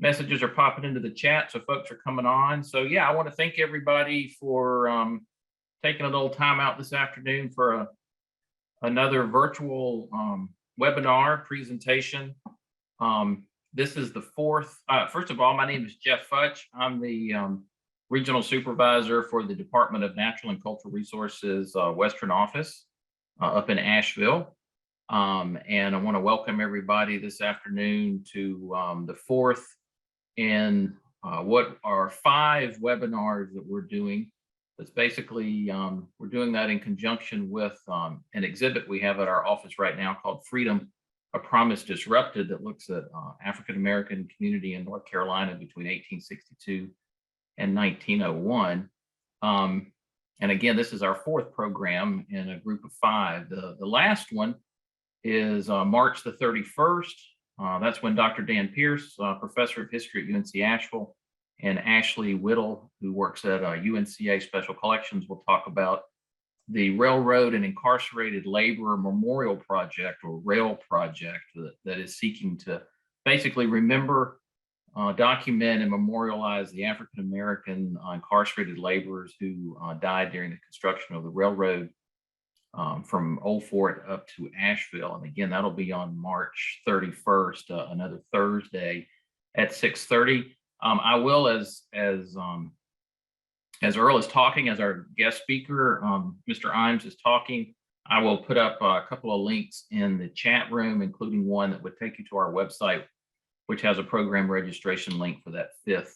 messages are popping into the chat, so folks are coming on. So yeah, I want to thank everybody for taking a little time out this afternoon for another virtual webinar presentation. This is the fourth. First of all, my name is Jeff Futch. I'm the Regional Supervisor for the Department of Natural and Cultural Resources Western Office up in Asheville. And I want to welcome everybody this afternoon to the fourth in what are 5 webinars that we're doing. That's basically, we're doing that in conjunction with an exhibit we have at our office right now called Freedom, A Promise Disrupted, that looks at African-American community in North Carolina between 1862 and 1901. And again, this is our 4th program in a group of 5. The last one is March the 31st. That's when Dr. Dan Pierce, professor of history at UNC Asheville, and Ashley Whittle, who works at UNCA Special Collections, will talk about the Railroad and Incarcerated Labor Memorial Project, or RAIL project, that is seeking to basically remember, document, and memorialize the African-American incarcerated laborers who died during the construction of the railroad from Old Fort up to Asheville. And again, that'll be on March 31st, another Thursday at 6:30. I will, as Earl is talking, as our guest speaker, Mr. Ijames is talking, I will put up a couple of links in the chat room, including one that would take you to our website, which has a program registration link for that 5th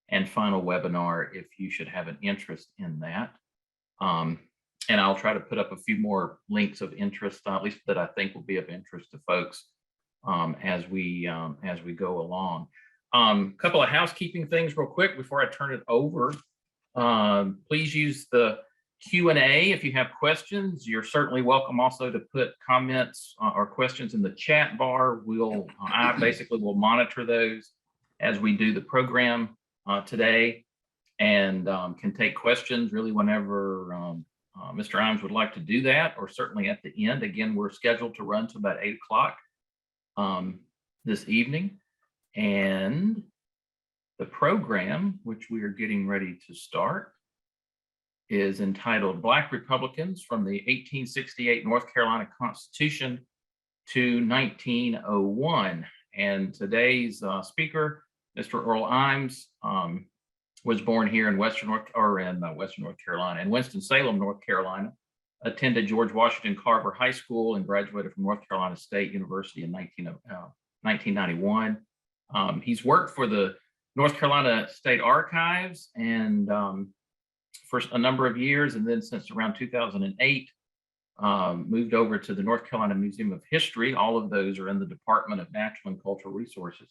and final webinar if you should have an interest in that. And I'll try to put up a few more links of interest, at least that I think will be of interest to folks as we go along. Couple of housekeeping things real quick before I turn it over. Please use the Q&A if you have questions. You're certainly welcome also to put comments or questions in the chat bar. I basically will monitor those as we do the program today, and can take questions really whenever Mr. Ijames would like to do that, or certainly at the end. Again, we're scheduled to run to about 8 o'clock this evening. And the program, which we are getting ready to start, is entitled Black Republicans from the 1868 North Carolina Constitution to 1901. And today's speaker, Mr. Earl Ijames, was born here in Winston-Salem, North Carolina, attended George Washington Carver High School, and graduated from North Carolina State University in 1991. He's worked for the North Carolina State Archives and for a number of years, and then since around 2008, moved over to the North Carolina Museum of History. All of those are in the Department of Natural and Cultural Resources,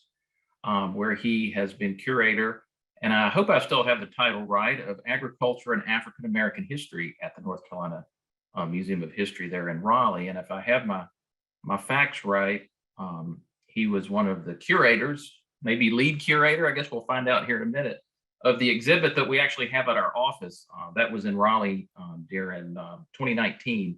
where he has been curator, and I hope I still have the title right, of Agriculture and African American History at the North Carolina Museum of History there in Raleigh. And if I have my facts right, he was one of the curators, maybe lead curator, I guess we'll find out here in a minute, of the exhibit that we actually have at our office. That was in Raleigh during 2019,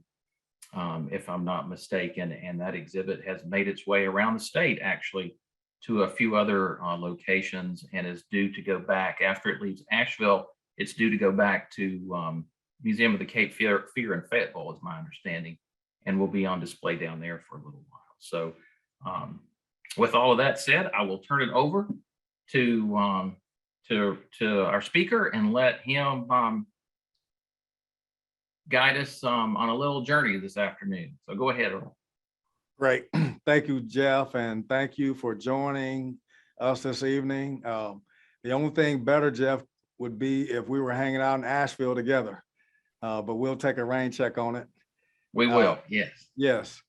if I'm not mistaken. And that exhibit has made its way around the state, actually, to a few other locations, and is due to go back after it leaves Asheville. It's due to go back to Museum of the Cape Fear in Fayetteville, is my understanding, and will be on display down there for a little while. So with all of that said, I will turn it over to our speaker and let him guide us on a little journey this afternoon. So go ahead, Earl. Great. Thank you, Jeff, and thank you for joining us this evening. The only thing better, Jeff, would be if we were hanging out in Asheville together, but we'll take a rain check on it. We will, yes. Yes.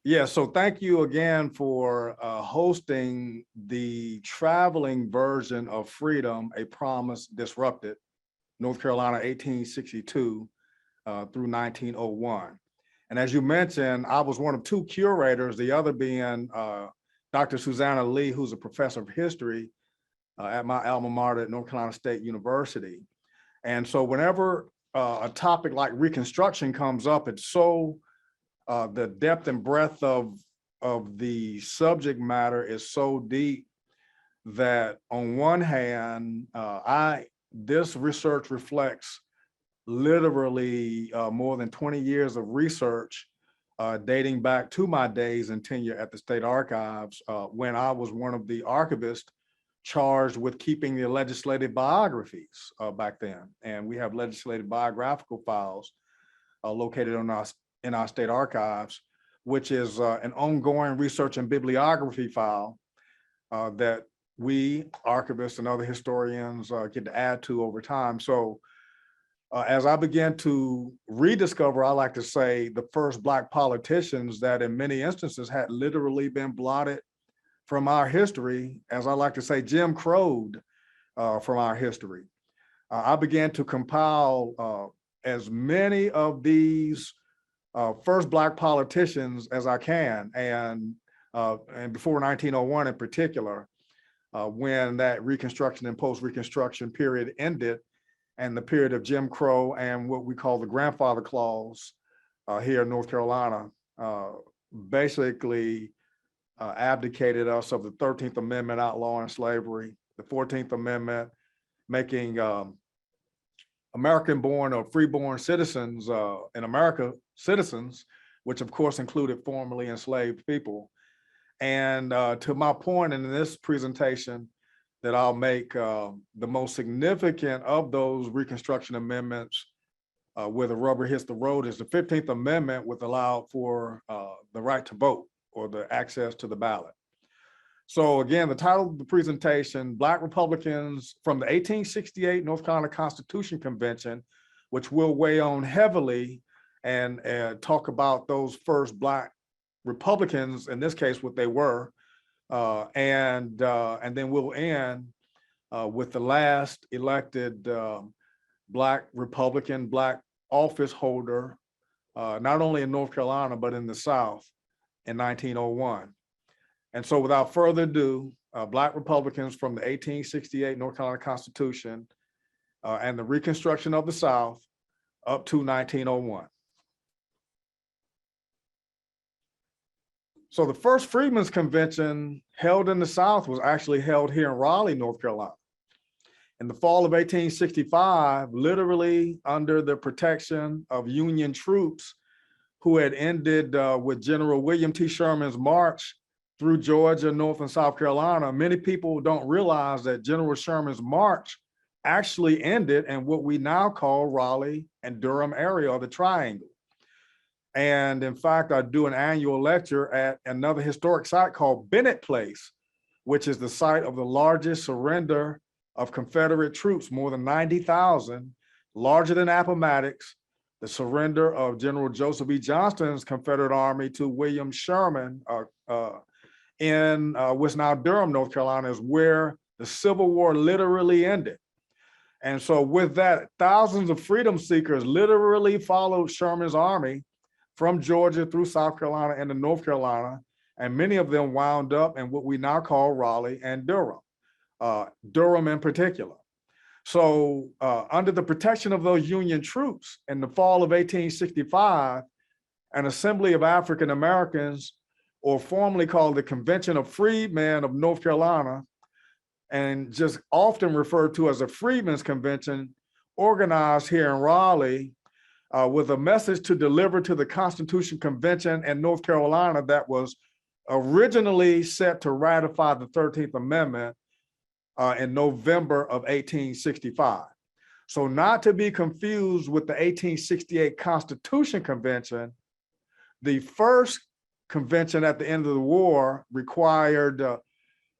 Yeah, so thank you again for hosting the traveling version of Freedom, A Promise Disrupted, North Carolina 1862 through 1901. And as you mentioned, I was one of 2 curators, the other being Dr. Susanna Lee, who's a professor of history at my alma mater at North Carolina State University. And so whenever a topic like Reconstruction comes up, it's so, the depth and breadth of the subject matter is so deep that on one hand, this research reflects literally more than 20 years of research dating back to my days and tenure at the State Archives when I was one of the archivists charged with keeping the legislative biographies back then. And we have legislative biographical files located in our State Archives, which is an ongoing research and bibliography file that we archivists and other historians get to add to over time. So as I began to rediscover, I like to say, the first Black politicians that in many instances had literally been blotted from our history, as I like to say, Jim Crowed from our history. I began to compile as many of these first Black politicians as I can, and before 1901 in particular, when that Reconstruction and post-Reconstruction period ended, and the period of Jim Crow and what we call the grandfather clause here in North Carolina basically abdicated us of the 13th Amendment outlawing slavery, the 14th Amendment making American-born or free-born citizens in America citizens, which of course included formerly enslaved people. And to my point in this presentation, that I'll make the most significant of those Reconstruction amendments where the rubber hits the road is the 15th Amendment, which allowed for the right to vote or the access to the ballot. So again, the title of the presentation, Black Republicans from the 1868 North Carolina Constitution Convention, which will weigh on heavily and talk about those first Black Republicans, in this case, what they were, and then we'll end with the last elected Black Republican, Black office holder, not only in North Carolina, but in the South in 1901. And so without further ado, Black Republicans from the 1868 North Carolina Constitution and the Reconstruction of the South up to 1901. So the first Freedmans Convention held in the South was actually held here in Raleigh, North Carolina. In the fall of 1865, literally under the protection of Union troops who had ended with General William T. Sherman's march through Georgia, North and South Carolina. Many people don't realize that General Sherman's march actually ended in what we now call Raleigh and Durham area, or the Triangle. And in fact, I do an annual lecture at another historic site called Bennett Place, which is the site of the largest surrender of Confederate troops, more than 90,000, larger than Appomattox, the surrender of General Joseph E. Johnston's Confederate Army to William Sherman in what's now Durham, North Carolina, is where the Civil War literally ended. And so with that, thousands of freedom seekers literally followed Sherman's army from Georgia through South Carolina into North Carolina, and many of them wound up in what we now call Raleigh and Durham, Durham in particular. So under the protection of those Union troops in the fall of 1865, an assembly of African Americans, or formerly called the Convention of Freedmen of North Carolina, and just often referred to as a Freedmen's Convention, organized here in Raleigh with a message to deliver to the Constitution Convention in North Carolina that was originally set to ratify the 13th Amendment in November of 1865. So not to be confused with the 1868 Constitution Convention, the first convention at the end of the war required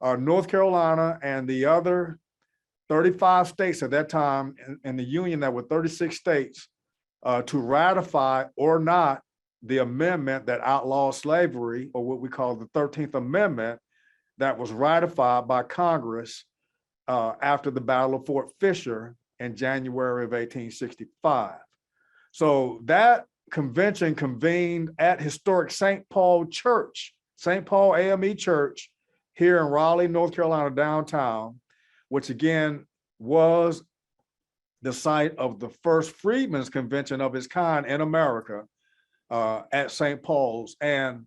North Carolina and the other 35 states at that time in the Union, that were 36 states, to ratify or not the amendment that outlawed slavery, or what we call the 13th Amendment, that was ratified by Congress after the Battle of Fort Fisher in January of 1865. So that convention convened at historic St. Paul Church, St. Paul AME Church here in Raleigh, North Carolina, downtown, which again was the site of the first Freedmen's Convention of its kind in America at St. Paul's. And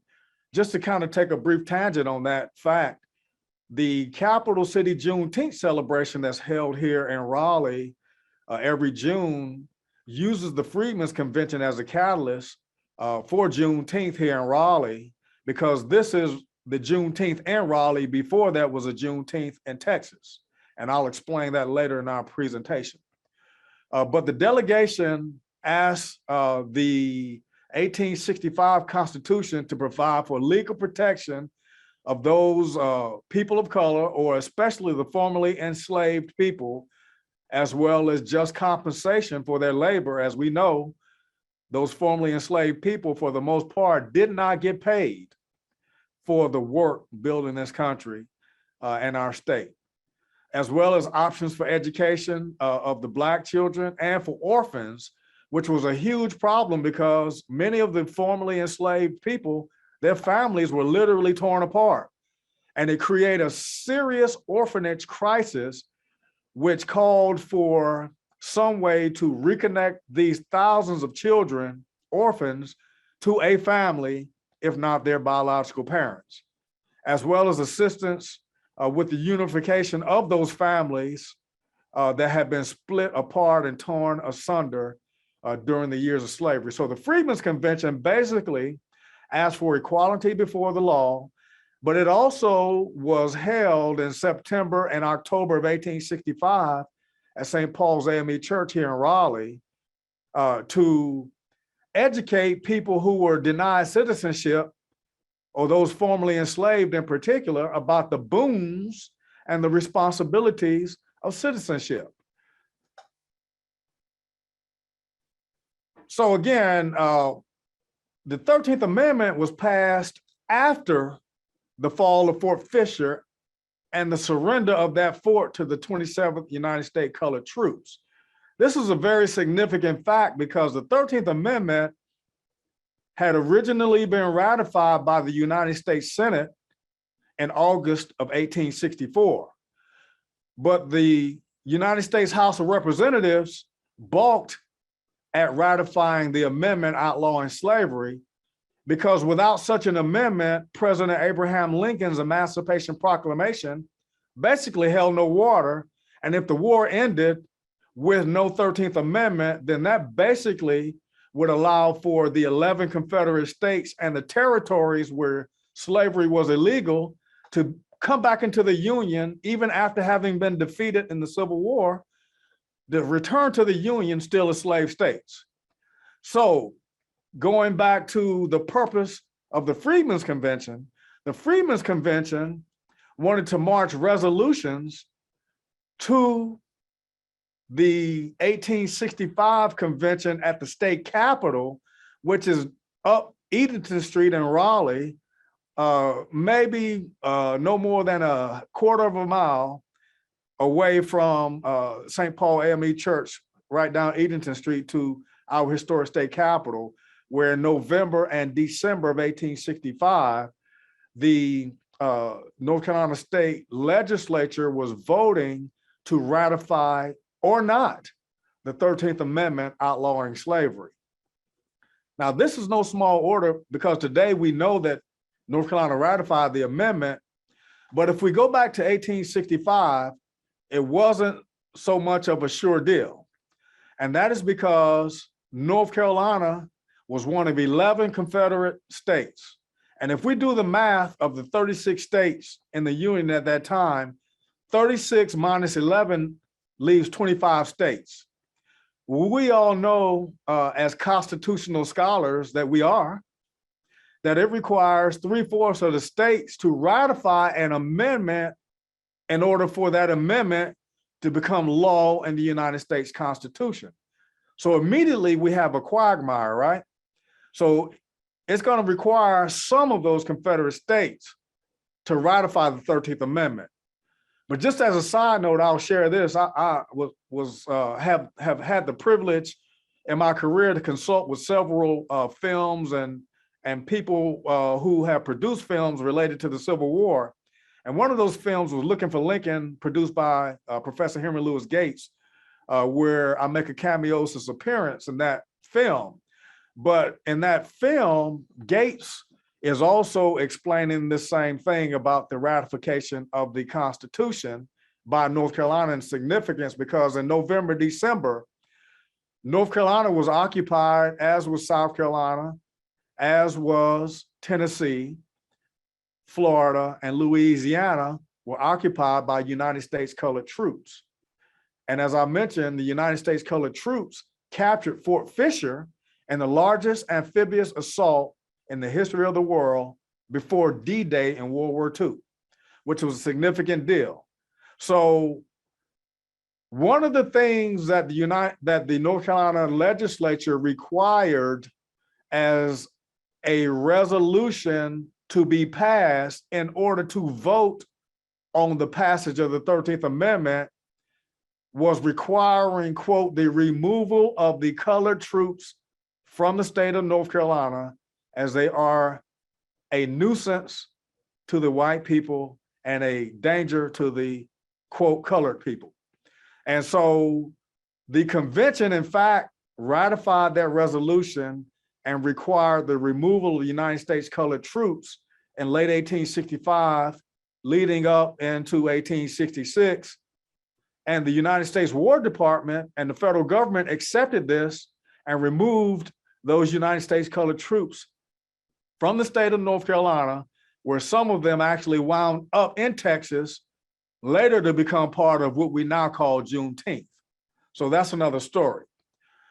just to kind of take a brief tangent on that fact, the capital city Juneteenth celebration that's held here in Raleigh every June uses the Freedmans Convention as a catalyst for Juneteenth here in Raleigh, because this is the Juneteenth in Raleigh. Before that was a Juneteenth in Texas. And I'll explain that later in our presentation. But the delegation asked the 1865 Constitution to provide for legal protection of those people of color, or especially the formerly enslaved people, as well as just compensation for their labor. As we know, those formerly enslaved people, for the most part, did not get paid for the work building this country and our state, as well as options for education of the Black children and for orphans, which was a huge problem because many of the formerly enslaved people, their families were literally torn apart. And it created a serious orphanage crisis, which called for some way to reconnect these thousands of children, orphans, to a family, if not their biological parents, as well as assistance with the unification of those families that had been split apart and torn asunder during the years of slavery. So the Freedmen's Convention basically asked for equality before the law, but it also was held in September and October of 1865 at St. Paul's AME Church here in Raleigh to educate people who were denied citizenship, or those formerly enslaved in particular, about the boons and the responsibilities of citizenship. So again, the 13th Amendment was passed after the fall of Fort Fisher and the surrender of that fort to the 27th United States Colored Troops. This is a very significant fact because the 13th Amendment had originally been ratified by the United States Senate in August of 1864. But the United States House of Representatives balked at ratifying the amendment outlawing slavery, because without such an amendment, President Abraham Lincoln's Emancipation Proclamation basically held no water. And if the war ended with no 13th Amendment, then that basically would allow for the 11 Confederate states and the territories where slavery was illegal to come back into the Union, even after having been defeated in the Civil War, to return to the Union still as slave states. So going back to the purpose of the Freedmen's Convention, the Freedmen's Convention wanted to march resolutions to the 1865 convention at the state capitol, which is up Edenton Street in Raleigh, maybe no more than a quarter of a mile away from St. Paul AME Church, right down Edenton Street to our historic state capitol, where in November and December of 1865, the North Carolina State Legislature was voting to ratify or not the 13th Amendment outlawing slavery. Now, this is no small order, because today we know that North Carolina ratified the amendment, but if we go back to 1865, it wasn't so much of a sure deal. And that is because North Carolina was one of 11 Confederate states. And if we do the math of the 36 states in the Union at that time, 36 minus 11 leaves 25 states. We all know as constitutional scholars that we are, that it requires 3/4 of the states to ratify an amendment in order for that amendment to become law in the United States Constitution. So immediately we have a quagmire, right? So it's going to require some of those Confederate states to ratify the 13th Amendment. But just as a side note, I'll share this. I have had the privilege in my career to consult with several films and people who have produced films related to the Civil War. And one of those films was Looking for Lincoln, produced by Professor Henry Louis Gates, where I make a cameosis appearance in that film. But in that film, Gates is also explaining the same thing about the ratification of the Constitution by North Carolina in significance, because in November, December, North Carolina was occupied, as was South Carolina, as was Tennessee, Florida, and Louisiana were occupied by United States colored troops. And as I mentioned, the United States colored troops captured Fort Fisher in the largest amphibious assault in the history of the world before D-Day in World War II, which was a significant deal. So one of the things that the North Carolina legislature required as a resolution to be passed in order to vote on the passage of the 13th Amendment was requiring, quote, the removal of the colored troops from the state of North Carolina, as they are a nuisance to the white people and a danger to the, quote, colored people. And so the convention, in fact, ratified that resolution and required the removal of the United States colored troops in late 1865, leading up into 1866. And the United States War Department and the federal government accepted this and removed those United States colored troops from the state of North Carolina, where some of them actually wound up in Texas, later to become part of what we now call Juneteenth. So that's another story.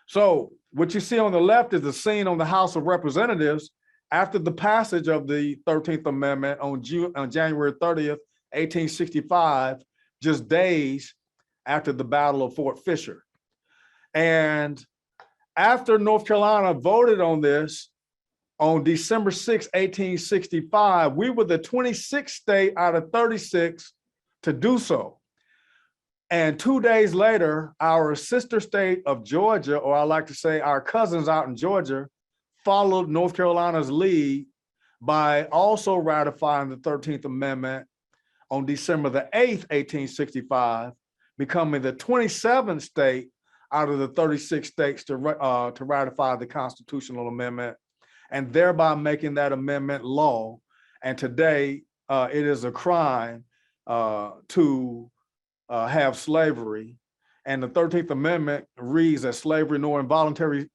So what you see on the left is the scene on the House of Representatives after the passage of the 13th Amendment on January 30th, 1865, just days after the Battle of Fort Fisher. And after North Carolina voted on this on December 6, 1865, we were the 26th state out of 36 to do so. And 2 days later, our sister state of Georgia, or I like to say our cousins out in Georgia, followed North Carolina's lead by also ratifying the 13th Amendment on December the 8th, 1865, becoming the 27th state out of the 36 states to ratify the constitutional amendment, and thereby making that amendment law. And today, it is a crime to have slavery. And the 13th Amendment reads that slavery nor involuntary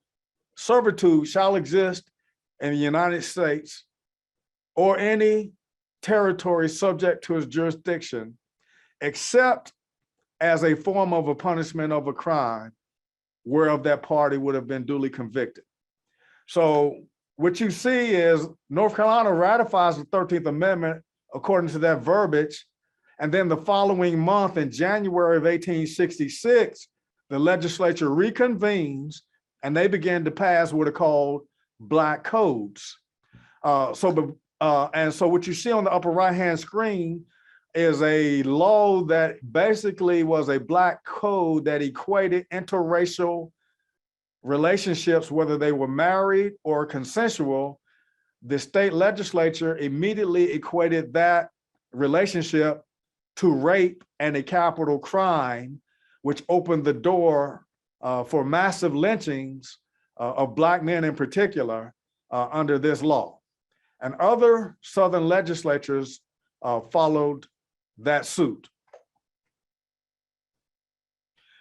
servitude shall exist in the United States or any territory subject to its jurisdiction, except as a form of a punishment of a crime whereof that party would have been duly convicted. So what you see is North Carolina ratifies the 13th Amendment according to that verbiage. And then the following month, in January of 1866, the legislature reconvenes and they began to pass what are called black codes. So what you see on the upper right-hand screen is a law that basically was a black code that equated interracial relationships, whether they were married or consensual. The state legislature immediately equated that relationship to rape and a capital crime, which opened the door for massive lynchings of Black men in particular under this law. And other Southern legislatures followed that suit.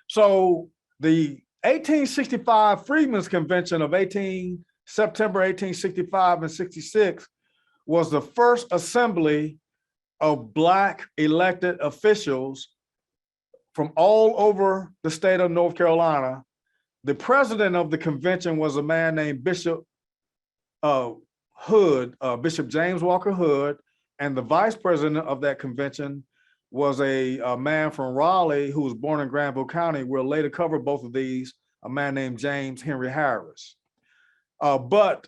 So the 1865 Freedmans Convention of September 1865 and 66 was the first assembly of Black elected officials from all over the state of North Carolina. The president of the convention was a man named Bishop Hood, Bishop James Walker Hood, and the vice president of that convention was a man from Raleigh who was born in Granville County. We'll later cover both of these, a man named James Henry Harris. But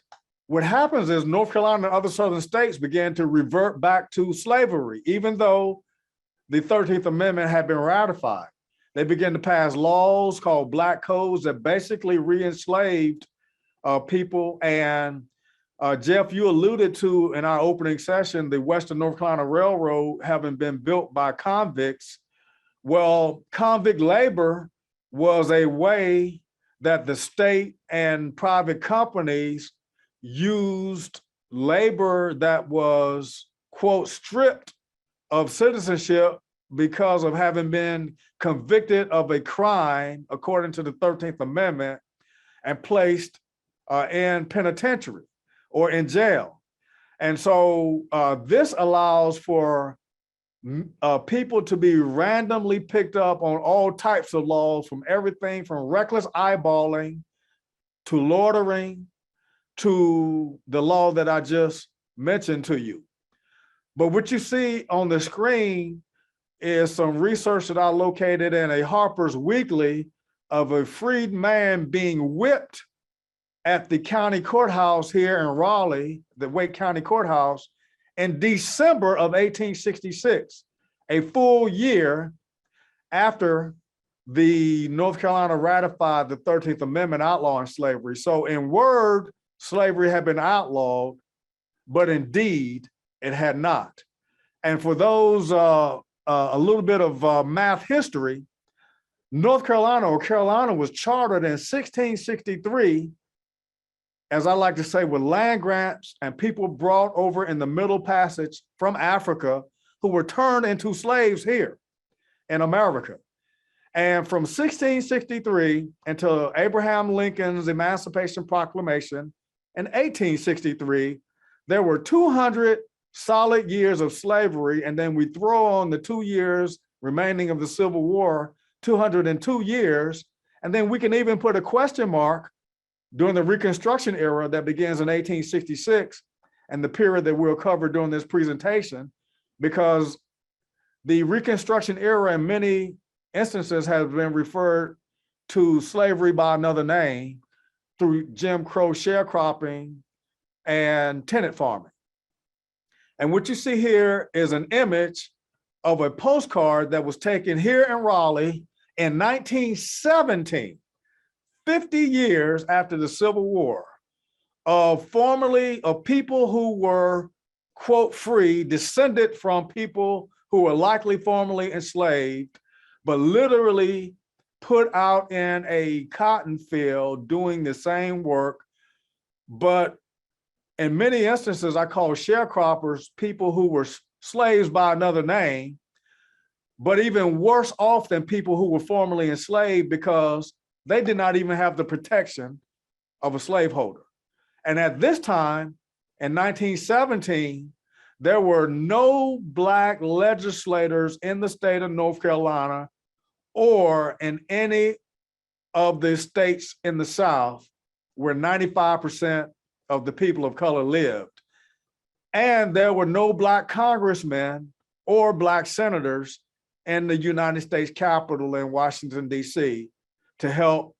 what happens is North Carolina and other southern states began to revert back to slavery, even though the 13th Amendment had been ratified. They began to pass laws called black codes that basically re-enslaved people. And Jeff, you alluded to in our opening session, the Western North Carolina Railroad having been built by convicts. Well, convict labor was a way that the state and private companies used labor that was, quote, stripped of citizenship because of having been convicted of a crime according to the 13th Amendment and placed in penitentiary or in jail. And so this allows for people to be randomly picked up on all types of laws, from everything from reckless eyeballing to loitering to the law that I just mentioned to you. But what you see on the screen is some research that I located in a Harper's Weekly of a freed man being whipped at the county courthouse here in Raleigh, the Wake County Courthouse, in December of 1866, a full year after the North Carolina ratified the 13th Amendment outlawing slavery. So in word, slavery had been outlawed, but in deed, it had not. And for those, a little bit of math history, North Carolina, or Carolina, was chartered in 1663, as I like to say, with land grants and people brought over in the Middle Passage from Africa who were turned into slaves here in America. And from 1663 until Abraham Lincoln's Emancipation Proclamation in 1863, there were 200 solid years of slavery. And then we throw on the 2 years remaining of the Civil War, 202 years. And then we can even put a question mark during the Reconstruction era that begins in 1866 and the period that we'll cover during this presentation, because the Reconstruction era in many instances has been referred to slavery by another name through Jim Crow sharecropping and tenant farming. And what you see here is an image of a postcard that was taken here in Raleigh in 1917, 50 years after the Civil War, of people who were, quote, free, descended from people who were likely formerly enslaved, but literally put out in a cotton field doing the same work. But in many instances, I call sharecroppers people who were slaves by another name, but even worse off than people who were formerly enslaved, because they did not even have the protection of a slaveholder. And at this time, in 1917, there were no Black legislators in the state of North Carolina or in any of the states in the South where 95% of the people of color lived. And there were no Black congressmen or Black senators in the United States Capitol in Washington, D.C. to help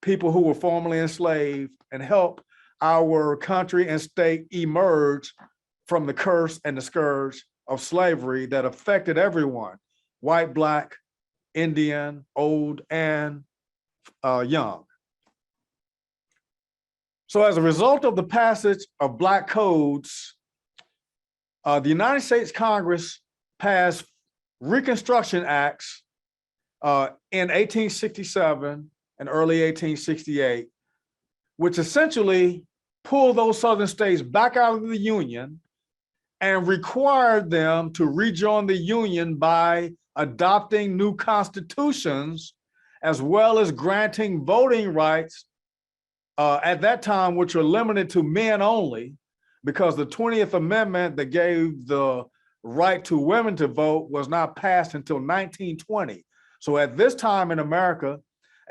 people who were formerly enslaved and help our country and state emerge from the curse and the scourge of slavery that affected everyone, white, Black, Indian, old, and young. So as a result of the passage of Black codes, the United States Congress passed Reconstruction Acts in 1867 and early 1868, which essentially pulled those Southern states back out of the Union and required them to rejoin the Union by adopting new constitutions, as well as granting voting rights at that time, which were limited to men only, because the 20th Amendment that gave the right to women to vote was not passed until 1920. So at this time in America,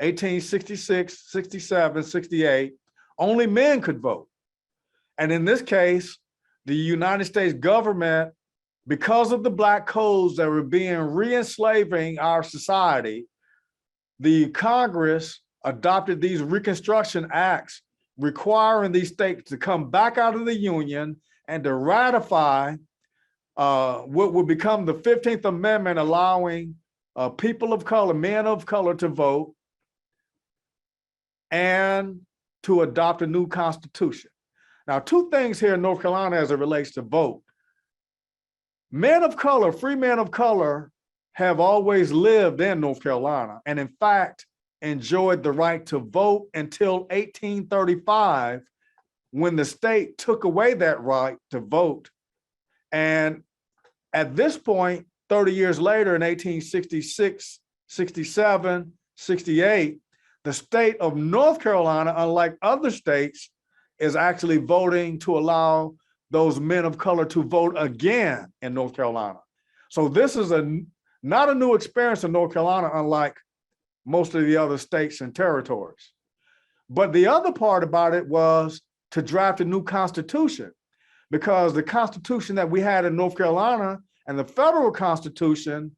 1866, 67, 68, only men could vote. And in this case, the United States government, because of the Black codes that were being re-enslaving our society, the Congress adopted these Reconstruction Acts requiring these states to come back out of the Union and to ratify what would become the 15th Amendment, allowing people of color, men of color, to vote and to adopt a new constitution. Now, two things here in North Carolina as it relates to vote. Men of color, free men of color, have always lived in North Carolina, and in fact, enjoyed the right to vote until 1835, when the state took away that right to vote. And at this point, 30 years later in 1866, 67, 68, the state of North Carolina, unlike other states, is actually voting to allow those men of color to vote again in North Carolina. So this is not a new experience in North Carolina, unlike most of the other states and territories. But the other part about it was to draft a new constitution, because the constitution that we had in North Carolina and the federal constitution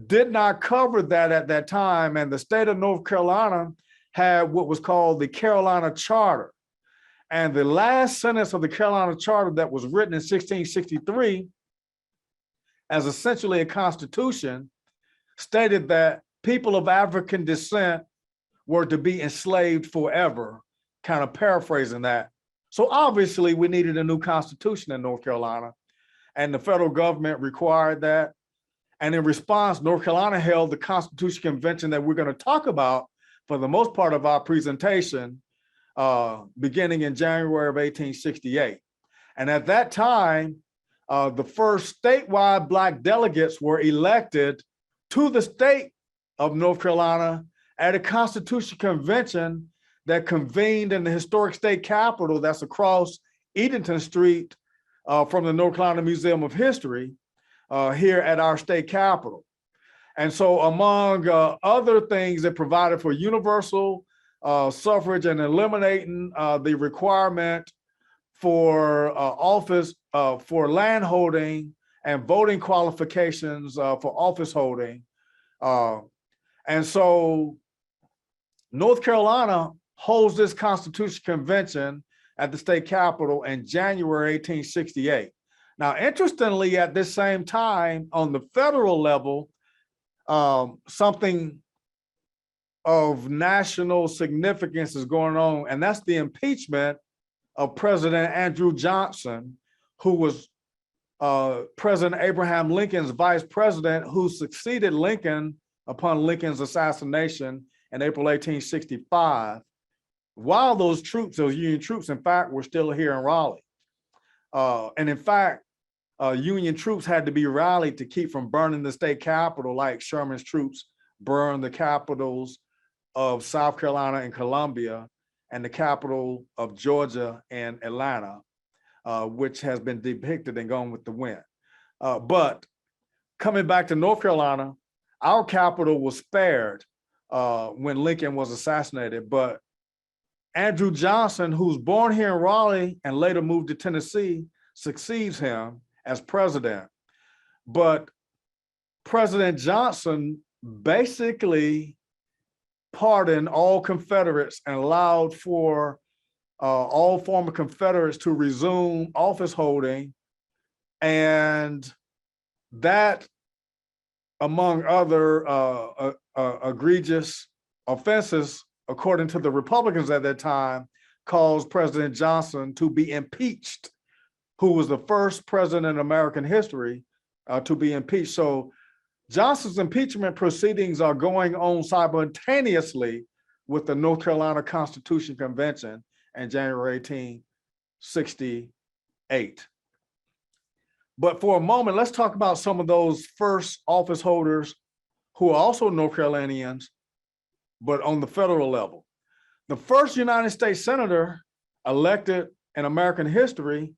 did not cover that at that time. And the state of North Carolina had what was called the Carolina Charter. And the last sentence of the Carolina Charter that was written in 1663 as essentially a constitution stated that people of African descent were to be enslaved forever, kind of paraphrasing that. So obviously we needed a new constitution in North Carolina, and the federal government required that. And in response, North Carolina held the Constitution Convention that we're going to talk about for the most part of our presentation, beginning in January of 1868. And at that time, the first statewide Black delegates were elected to the state of North Carolina at a Constitution Convention that convened in the historic state capitol that's across Edenton Street from the North Carolina Museum of History here at our state capitol. And so among other things, it provided for universal suffrage and eliminating the requirement for office, for land holding and voting qualifications for office holding. And so North Carolina holds this Constitution Convention at the state capitol in January 1868. Now, interestingly, at this same time, on the federal level, something of national significance is going on, and that's the impeachment of President Andrew Johnson, who was President Abraham Lincoln's vice president, who succeeded Lincoln upon Lincoln's assassination in April 1865, while those troops, those Union troops, in fact, were still here in Raleigh. And in fact, Union troops had to be rallied to keep from burning the state capitol, like Sherman's troops burned the capitals of South Carolina and Columbia and the capital of Georgia and Atlanta, which has been depicted in Gone with the Wind. But coming back to North Carolina, our capital was spared when Lincoln was assassinated, but Andrew Johnson, who's born here in Raleigh and later moved to Tennessee, succeeds him as president. But President Johnson basically pardoned all Confederates and allowed for all former Confederates to resume office holding. And that, among other egregious offenses, according to the Republicans at that time, caused President Johnson to be impeached, who was the first president in American history to be impeached. So Johnson's impeachment proceedings are going on simultaneously with the North Carolina Constitution Convention in January 1868. But for a moment, let's talk about some of those first office holders who are also North Carolinians, but on the federal level. The first United States Senator elected in American history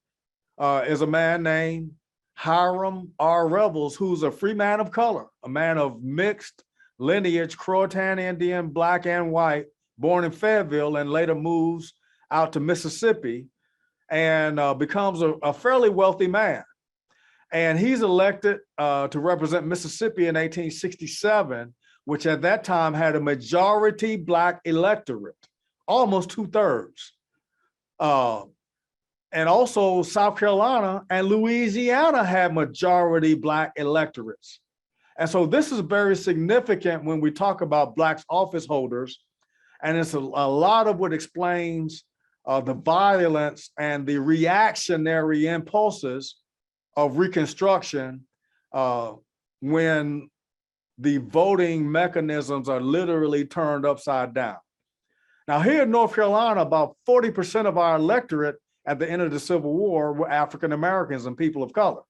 is a man named Hiram R. Revels, who's a free man of color, a man of mixed lineage, Croatan Indian, Black and white, born in Fayetteville and later moves out to Mississippi and becomes a fairly wealthy man. And he's elected to represent Mississippi in 1867, which at that time had a majority Black electorate, almost 2/3. And also South Carolina and Louisiana had majority Black electorates. And so this is very significant when we talk about Black office holders. And it's a lot of what explains the violence and the reactionary impulses of Reconstruction when the voting mechanisms are literally turned upside down. Now here in North Carolina, about 40% of our electorate at the end of the Civil War were African Americans and people of color.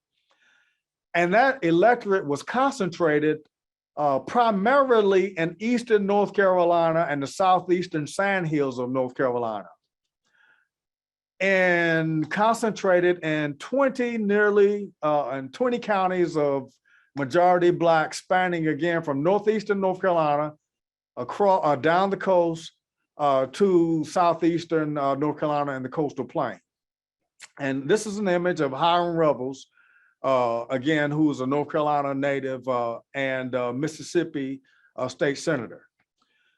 And that electorate was concentrated primarily in eastern North Carolina and the southeastern sandhills of North Carolina, and concentrated in 20 counties of majority Black, spanning again from northeastern North Carolina across down the coast to southeastern North Carolina and the coastal plain. And this is an image of Hiram Revels, again, who is a North Carolina native and Mississippi state senator.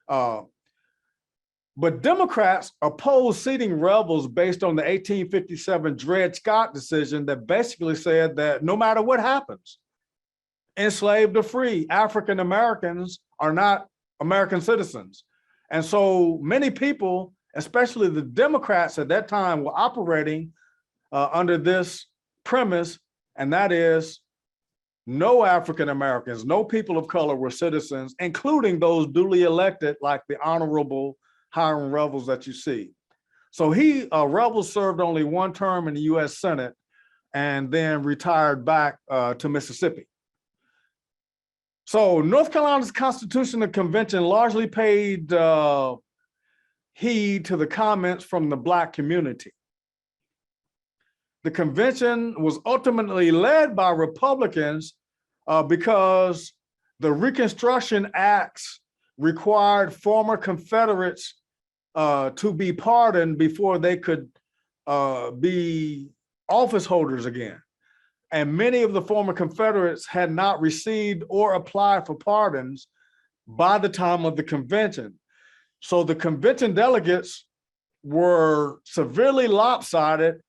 But Democrats opposed seating Revels based on the 1857 Dred Scott decision that basically said that no matter what happens, enslaved or free, African Americans are not American citizens. And so many people, especially the Democrats at that time, were operating under this premise, and that is no African Americans, no people of color were citizens, including those duly elected, like the Honorable Hiram Revels that you see. So Revels served only one term in the US Senate and then retired back to Mississippi. So North Carolina's Constitutional Convention largely paid heed to the comments from the Black community. The convention was ultimately led by Republicans because the Reconstruction Acts required former Confederates to be pardoned before they could be office holders again. And many of the former Confederates had not received or applied for pardons by the time of the convention. So the convention delegates were severely lopsided,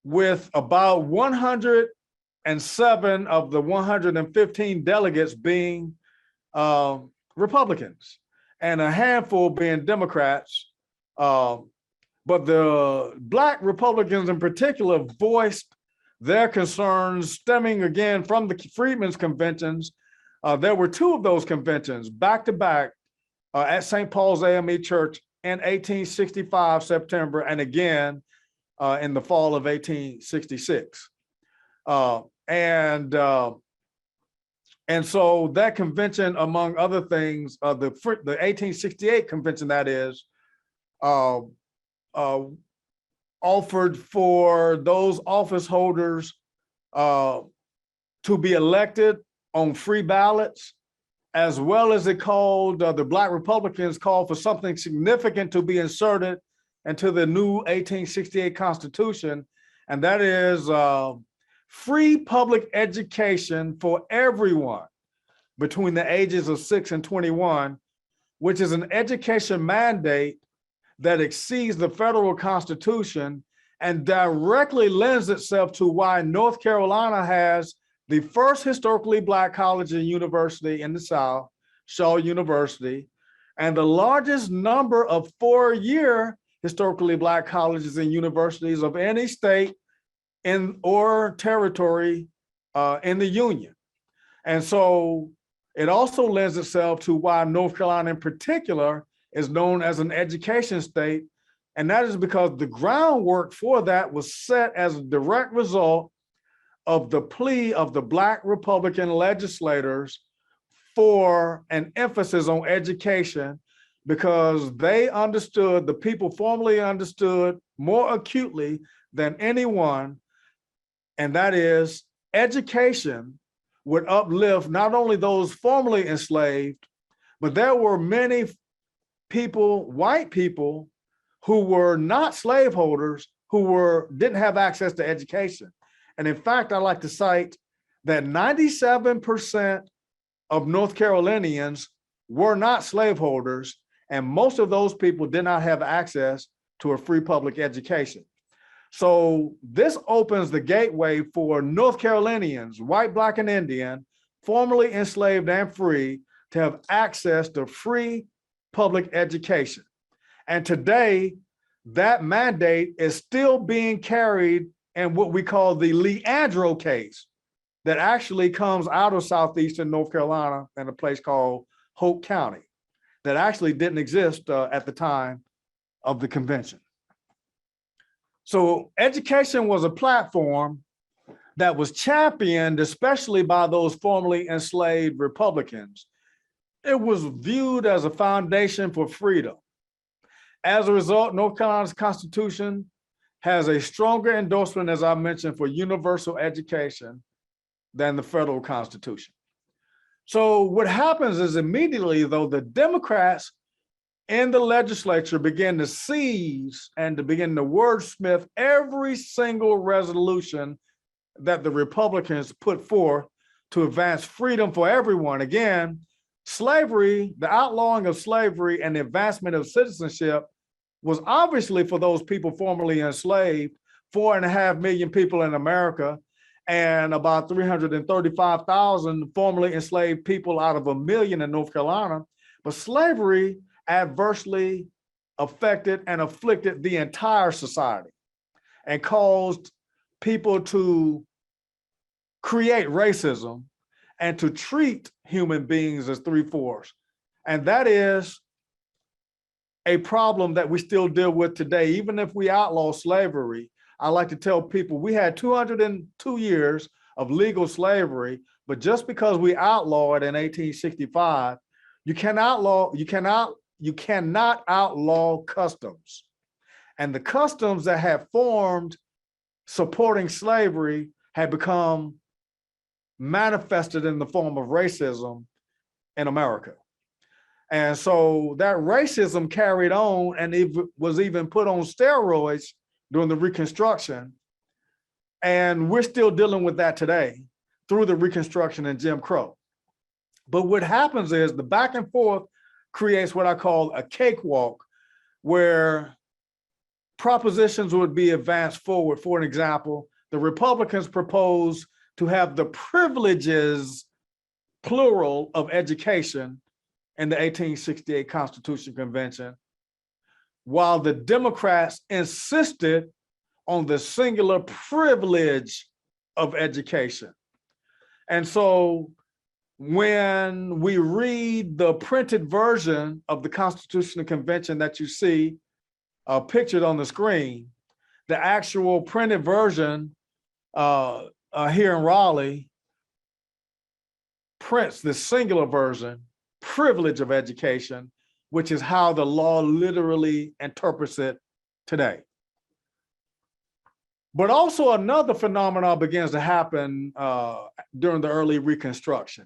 with about 107 of the 115 delegates being Republicans and a handful being Democrats. But the Black Republicans in particular voiced their concerns stemming again from the Freedmans Conventions. There were two of those conventions back to back at St. Paul's AME Church in 1865 September, and again in the fall of 1866. And so that convention, among other things, the 1868 convention, that is, offered for those office holders to be elected on free ballots, as well as it called, the Black Republicans called for something significant to be inserted into the new 1868 Constitution, and that is free public education for everyone between the ages of 6 and 21, which is an education mandate that exceeds the federal Constitution and directly lends itself to why North Carolina has the first historically Black college and university in the South, Shaw University, and the largest number of four-year historically Black colleges and universities of any state or territory in the Union. And so it also lends itself to why North Carolina in particular is known as an education state. And that is because the groundwork for that was set as a direct result of the plea of the Black Republican legislators for an emphasis on education, because they understood, the people formerly understood more acutely than anyone, and that is education would uplift not only those formerly enslaved, but there were many people, white people, who were not slaveholders, who didn't have access to education. And in fact, I like to cite that 97% of North Carolinians were not slaveholders, and most of those people did not have access to a free public education. So this opens the gateway for North Carolinians, white, Black, and Indian, formerly enslaved and free, to have access to free public education. And today, that mandate is still being carried in what we call the Leandro case, that actually comes out of southeastern North Carolina in a place called Hope County. that actually didn't exist at the time of the convention. So education was a platform that was championed, especially by those formerly enslaved Republicans. It was viewed as a foundation for freedom. As a result, North Carolina's Constitution has a stronger endorsement, as I mentioned, for universal education than the federal Constitution. So what happens is immediately, though, the Democrats in the legislature began to seize and to begin to wordsmith every single resolution that the Republicans put forth to advance freedom for everyone. Again, slavery, the outlawing of slavery and the advancement of citizenship was obviously for those people formerly enslaved, 4.5 million people in America, and about 335,000 formerly enslaved people out of 1 million in North Carolina. But slavery adversely affected and afflicted the entire society and caused people to create racism and to treat human beings as three-fourths. And that is a problem that we still deal with today. Even if we outlaw slavery, I like to tell people we had 202 years of legal slavery, but just because we outlaw it in 1865, you cannot outlaw customs. And the customs that have formed supporting slavery had become manifested in the form of racism in America. And so that racism carried on, and it was even put on steroids during the Reconstruction. And we're still dealing with that today through the Reconstruction and Jim Crow. But what happens is the back and forth creates what I call a cakewalk, where propositions would be advanced forward. For an example, the Republicans proposed to have the privileges, plural, of education in the 1868 Constitution Convention, while the Democrats insisted on the singular privilege of education. And so when we read the printed version of the Constitutional Convention that you see pictured on the screen, the actual printed version here in Raleigh prints the singular version, privilege of education, which is how the law literally interprets it today. But also another phenomenon begins to happen during the early Reconstruction.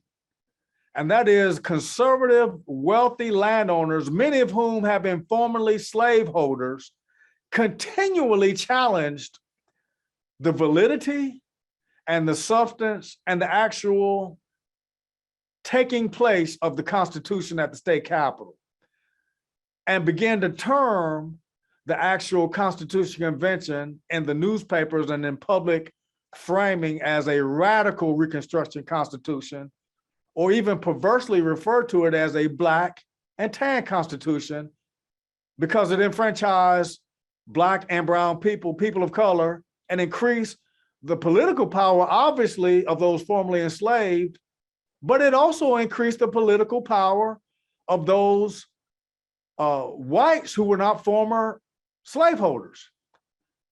And that is conservative, wealthy landowners, many of whom have been formerly slaveholders, continually challenged the validity and the substance and the actual taking place of the Constitution at the state capitol, and began to term the actual Constitution Convention in the newspapers and in public framing as a radical Reconstruction Constitution, or even perversely refer to it as a Black and tan Constitution, because it enfranchised Black and brown people, people of color, and increased the political power, obviously, of those formerly enslaved, but it also increased the political power of those whites who were not former slaveholders,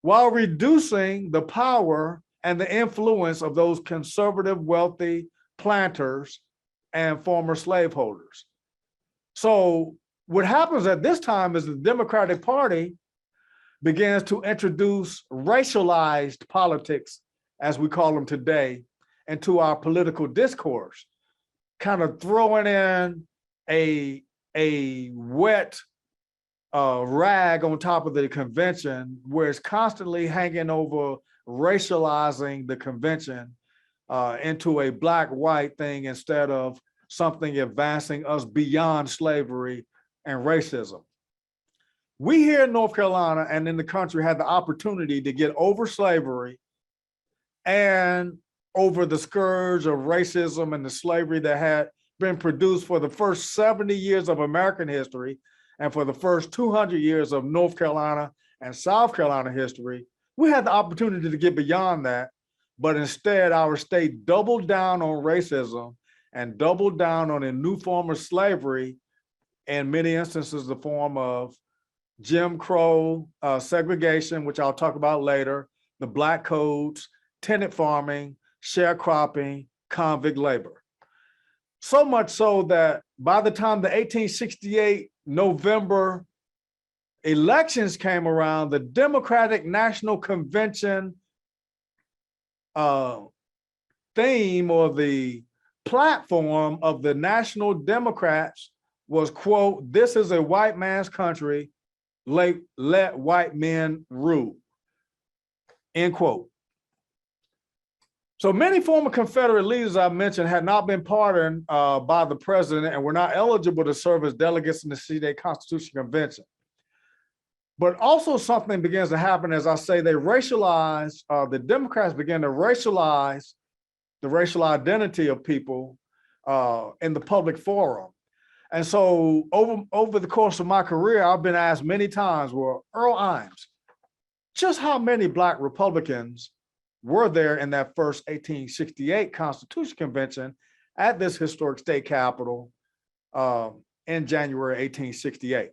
while reducing the power and the influence of those conservative, wealthy planters and former slaveholders. So what happens at this time is the Democratic Party begins to introduce racialized politics, as we call them today, into our political discourse, kind of throwing in a wet rag on top of the convention, where it's constantly hanging over racializing the convention into a black-white thing instead of something advancing us beyond slavery and racism. We here in North Carolina and in the country had the opportunity to get over slavery and over the scourge of racism and the slavery that had been produced for the first 70 years of American history and for the first 200 years of North Carolina and South Carolina history. We had the opportunity to get beyond that, but instead our state doubled down on racism and doubled down on a new form of slavery in many instances, the form of Jim Crow segregation, which I'll talk about later, the Black Codes, tenant farming, sharecropping, convict labor. So much so that by the time the 1868 November elections came around, the Democratic National Convention theme or the platform of the National Democrats was, quote, "This is a white man's country, let white men rule," end quote. So many former Confederate leaders I mentioned had not been pardoned by the president and were not eligible to serve as delegates in the C-Day Constitution Convention. But also something begins to happen, as I say, they racialize, the Democrats began to racialize the racial identity of people in the public forum. And so over the course of my career, I've been asked many times, well, Earl Ijames, just how many Black Republicans were there in that first 1868 Constitution Convention at this historic state capitol in January 1868?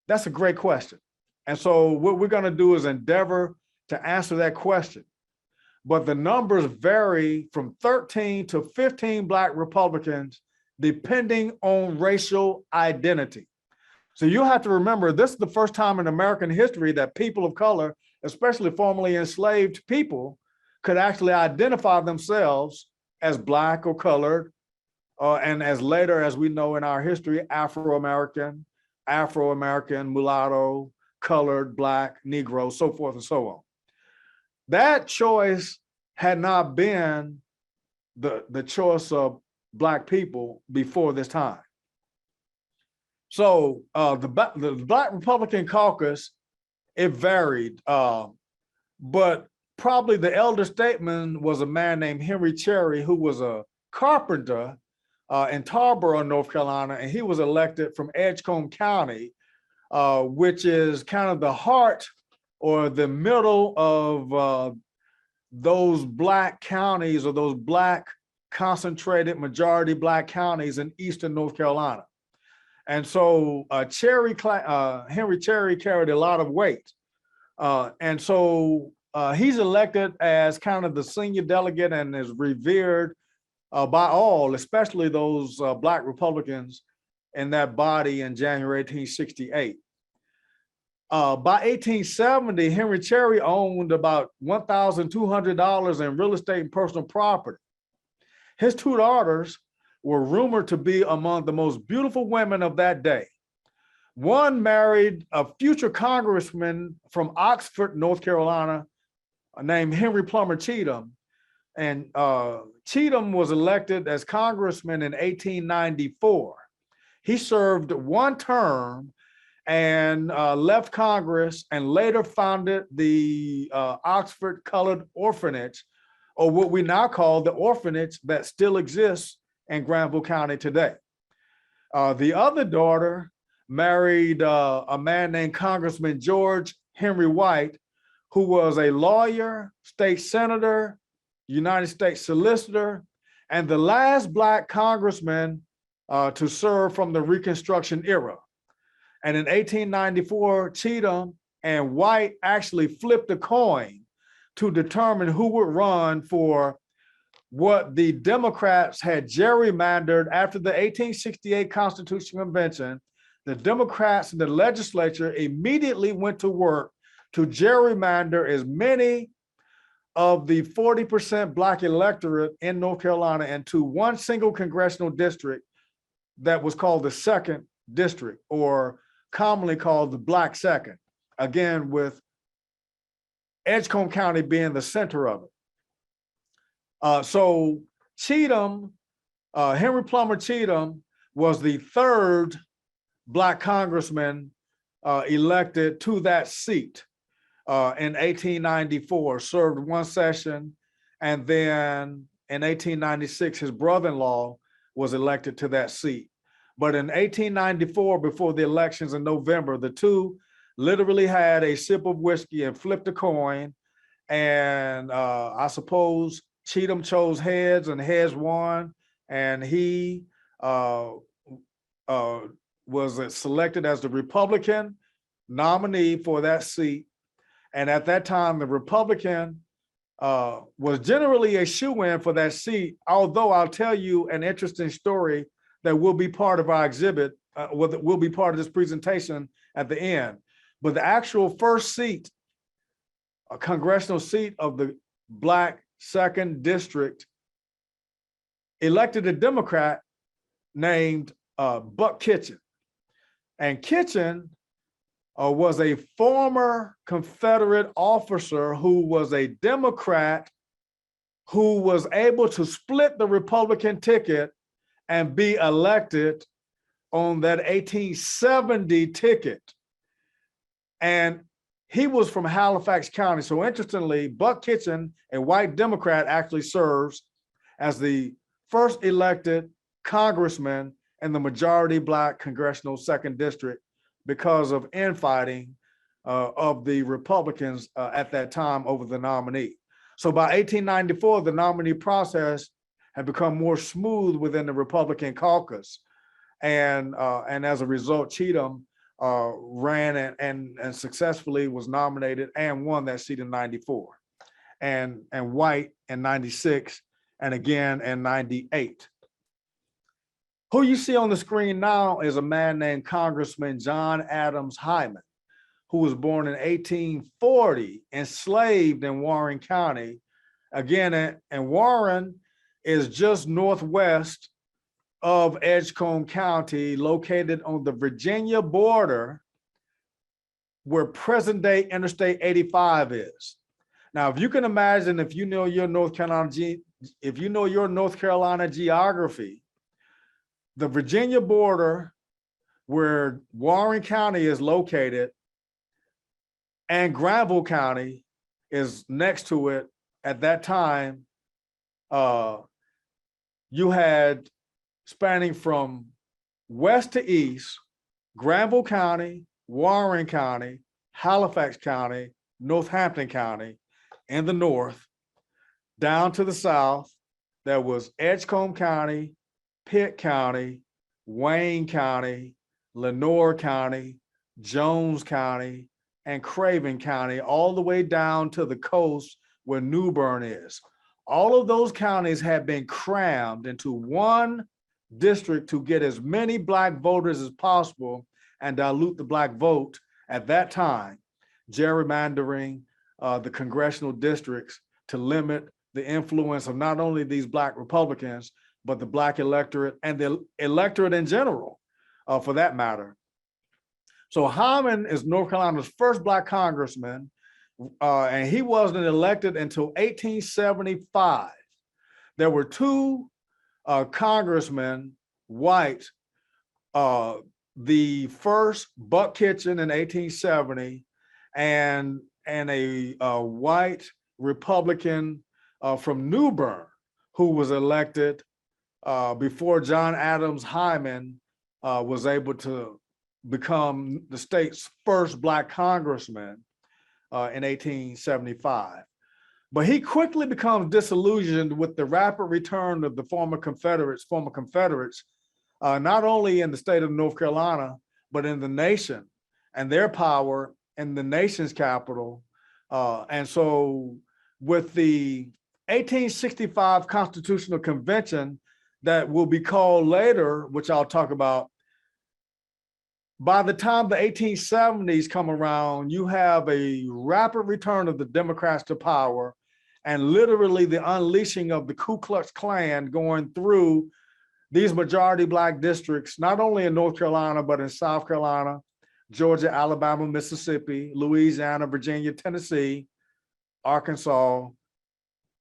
That's a great question. And so what we're going to do is endeavor to answer that question. But the numbers vary from 13 to 15 Black Republicans, depending on racial identity. So you have to remember, this is the first time in American history that people of color, especially formerly enslaved people, could actually identify themselves as Black or colored, and as later, as we know in our history, Afro-American, mulatto, colored, Black, Negro, so forth and so on. That choice had not been the choice of Black people before this time. So the Black Republican caucus, it varied, but probably the elder statesman was a man named Henry Cherry, who was a carpenter in Tarboro, North Carolina, and he was elected from Edgecombe County, which is kind of the heart or the middle of those Black counties, or those Black concentrated majority Black counties in eastern North Carolina. And so Henry Cherry carried a lot of weight. And so he's elected as kind of the senior delegate and is revered by all, especially those Black Republicans in that body in January 1868. By 1870, Henry Cherry owned about $1,200 in real estate and personal property. His two daughters were rumored to be among the most beautiful women of that day. One married a future congressman from Oxford, North Carolina, named Henry Plummer Cheatham. And Cheatham was elected as congressman in 1894. He served one term and left Congress and later founded the Oxford Colored Orphanage, or what we now call the orphanage that still exists in Granville County today. The other daughter married a man named Congressman George Henry White, who was a lawyer, state senator, United States solicitor, and the last Black congressman to serve from the Reconstruction era. And in 1894, Cheatham and White actually flipped a coin to determine who would run for what the Democrats had gerrymandered after the 1868 Constitution Convention. The Democrats in the legislature immediately went to work to gerrymander as many of the 40% Black electorate in North Carolina into one single congressional district that was called the second district, or commonly called the Black Second, again, with Edgecombe County being the center of it. So Cheatham, Henry Plummer Cheatham, was the third Black congressman elected to that seat in 1894, served one session, and then in 1896, his brother-in-law was elected to that seat. But in 1894, before the elections in November, the two literally had a sip of whiskey and flipped a coin. And I suppose Cheatham chose heads and heads won. And he was was selected as the Republican nominee for that seat. And at that time, the Republican was generally a shoo-in for that seat, although I'll tell you an interesting story that will be part of our exhibit, will be part of this presentation at the end. But the actual first seat, a congressional seat of the Black 2nd District, elected a Democrat named Buck Kitchen. And Kitchen was a former Confederate officer who was a Democrat who was able to split the Republican ticket and be elected on that 1870 ticket. And he was from Halifax County. So interestingly, Buck Kitchen, a white Democrat, actually serves as the first elected congressman in the majority Black congressional 2nd District because of infighting of the Republicans at that time over the nominee. So by 1894, the nominee process had become more smooth within the Republican caucus. And as a result, Cheatham ran and successfully was nominated and won that seat in 94, and White in 96, and again in 98. Who you see on the screen now is a man named Congressman John Adams Hyman, who was born in 1840, enslaved in Warren County. Again, and Warren is just northwest of Edgecombe County, located on the Virginia border where present-day Interstate 85 is. Now, if you can imagine, if you know your North Carolina geography, the Virginia border where Warren County is located and Granville County is next to it at that time, you had spanning from west to east, Granville County, Warren County, Halifax County, Northampton County in the north. Down to the south, there was Edgecombe County, Pitt County, Wayne County, Lenoir County, Jones County, and Craven County, all the way down to the coast where New Bern is. All of those counties had been crammed into one district to get as many Black voters as possible and dilute the Black vote at that time, gerrymandering the congressional districts to limit the influence of not only these Black Republicans, but the Black electorate and the electorate in general, for that matter. So Hyman is North Carolina's first Black congressman, and he wasn't elected until 1875. There were two congressmen, white, the first Buck Kitchen in 1870, and a white Republican from New Bern who was elected before John Adams Hyman was able to become the state's first Black congressman in 1875. But he quickly becomes disillusioned with the rapid return of the former Confederates, not only in the state of North Carolina, but in the nation, and their power in the nation's capital. And so with the 1865 Constitutional Convention that will be called later, which I'll talk about, by the time the 1870s come around, you have a rapid return of the Democrats to power and literally the unleashing of the Ku Klux Klan going through these majority Black districts, not only in North Carolina, but in South Carolina, Georgia, Alabama, Mississippi, Louisiana, Virginia, Tennessee, Arkansas,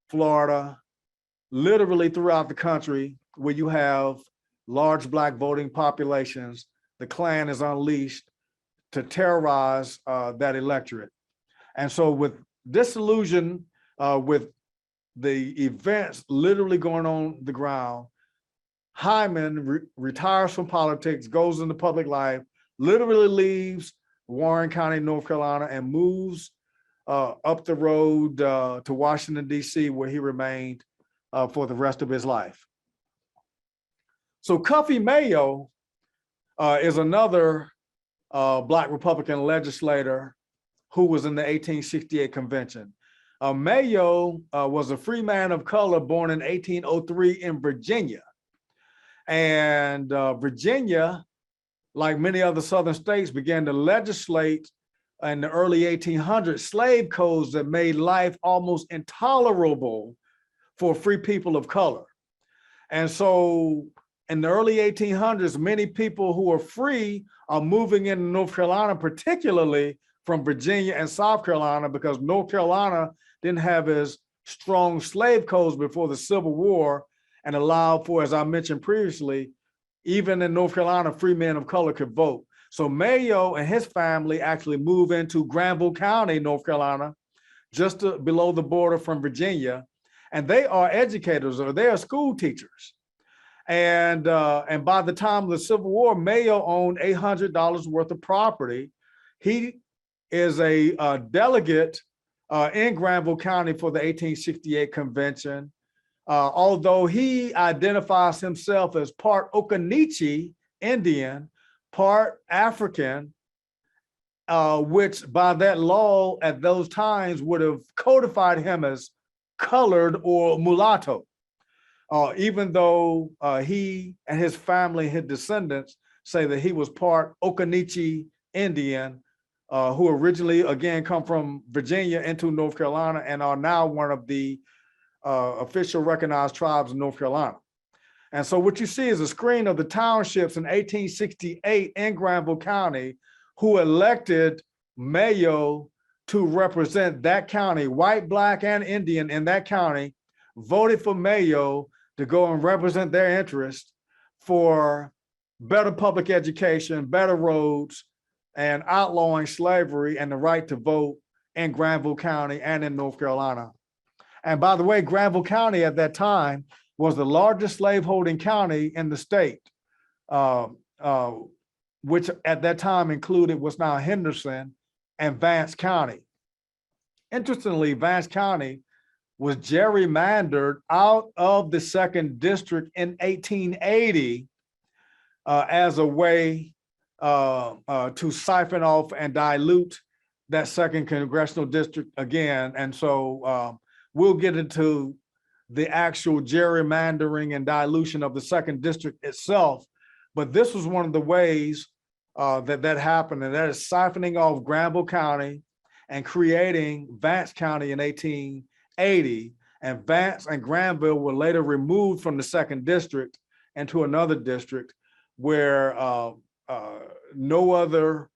Florida, literally throughout the country where you have large Black voting populations. The Klan is unleashed to terrorize that electorate. And so with disillusion, with the events literally going on the ground, Hyman retires from politics, goes into public life, literally leaves Warren County, North Carolina, and moves up the road to Washington, D.C., where he remained for the rest of his life. So Cuffy Mayo is another Black Republican legislator who was in the 1868 convention. Mayo was a free man of color born in 1803 in Virginia. And Virginia, like many other Southern states, began to legislate in the early 1800s slave codes that made life almost intolerable for free people of color. And so in the early 1800s, many people who are free are moving into North Carolina, particularly from Virginia and South Carolina, because North Carolina didn't have as strong slave codes before the Civil War and allowed for, as I mentioned previously, even in North Carolina, free men of color could vote. So Mayo and his family actually move into Granville County, North Carolina, just below the border from Virginia. And they are educators, or they are school teachers. And by the time of the Civil War, Mayo owned $800 worth of property. He is a delegate in Granville County for the 1868 convention. Although he identifies himself as part Occaneechi Indian, part African, which by that law at those times would have codified him as colored or mulatto, even though he and his family, his descendants, say that he was part Occaneechi Indian, who originally, again, come from Virginia into North Carolina and are now one of the official recognized tribes in North Carolina. And so what you see is a screen of the townships in 1868 in Granville County who elected Mayo to represent that county. White, Black, and Indian in that county voted for Mayo to go and represent their interests for better public education, better roads, and outlawing slavery and the right to vote in Granville County and in North Carolina. And by the way, Granville County at that time was the largest slaveholding county in the state, which at that time included what's now Henderson and Vance County. Interestingly, Vance County was gerrymandered out of the second district in 1880 as a way to siphon off and dilute that second congressional district again. And so we'll get into the actual gerrymandering and dilution of the second district itself. But this was one of the ways that happened, and that is siphoning off Granville County and creating Vance County in 1880. And Vance and Granville were later removed from the second district into another district where no other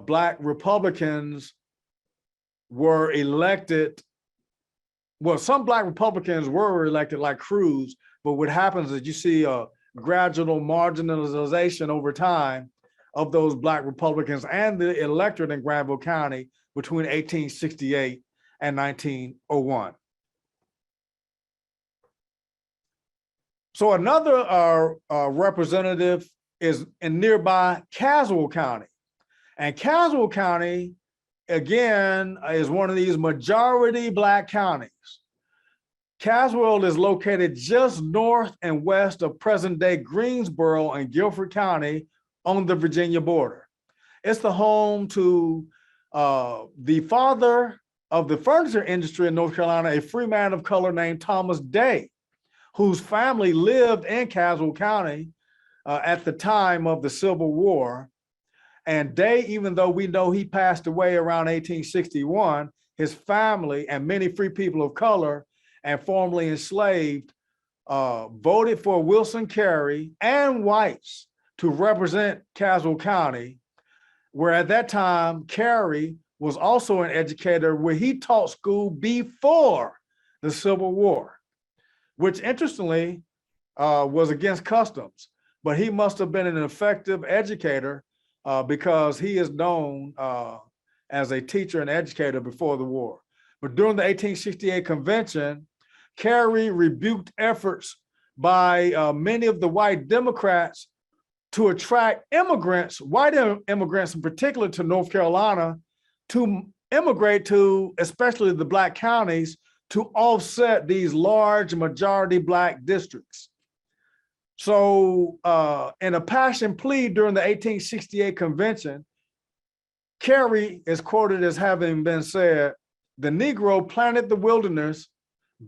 Black Republicans were elected. Well, some Black Republicans were elected like Cruz, but what happens is you see a gradual marginalization over time of those Black Republicans and the electorate in Granville County between 1868 and 1901. So another representative is in nearby Caswell County. And Caswell County, again, is one of these majority Black counties. Caswell is located just north and west of present-day Greensboro and Guilford County on the Virginia border. It's the home to the father of the furniture industry in North Carolina, a free man of color named Thomas Day, whose family lived in Caswell County at the time of the Civil War. And Day, even though we know he passed away around 1861, his family and many free people of color and formerly enslaved voted for Wilson Carey and whites to represent Caswell County, where at that time, Carey was also an educator where he taught school before the Civil War, which interestingly was against customs, but he must have been an effective educator because he is known as a teacher and educator before the war. But during the 1868 convention, Carey rebuked efforts by many of the white Democrats to attract immigrants, white immigrants in particular, to North Carolina to immigrate to especially the Black counties to offset these large majority Black districts. So in a passion plea during the 1868 convention, Carey is quoted as having been said, "The Negro planted the wilderness,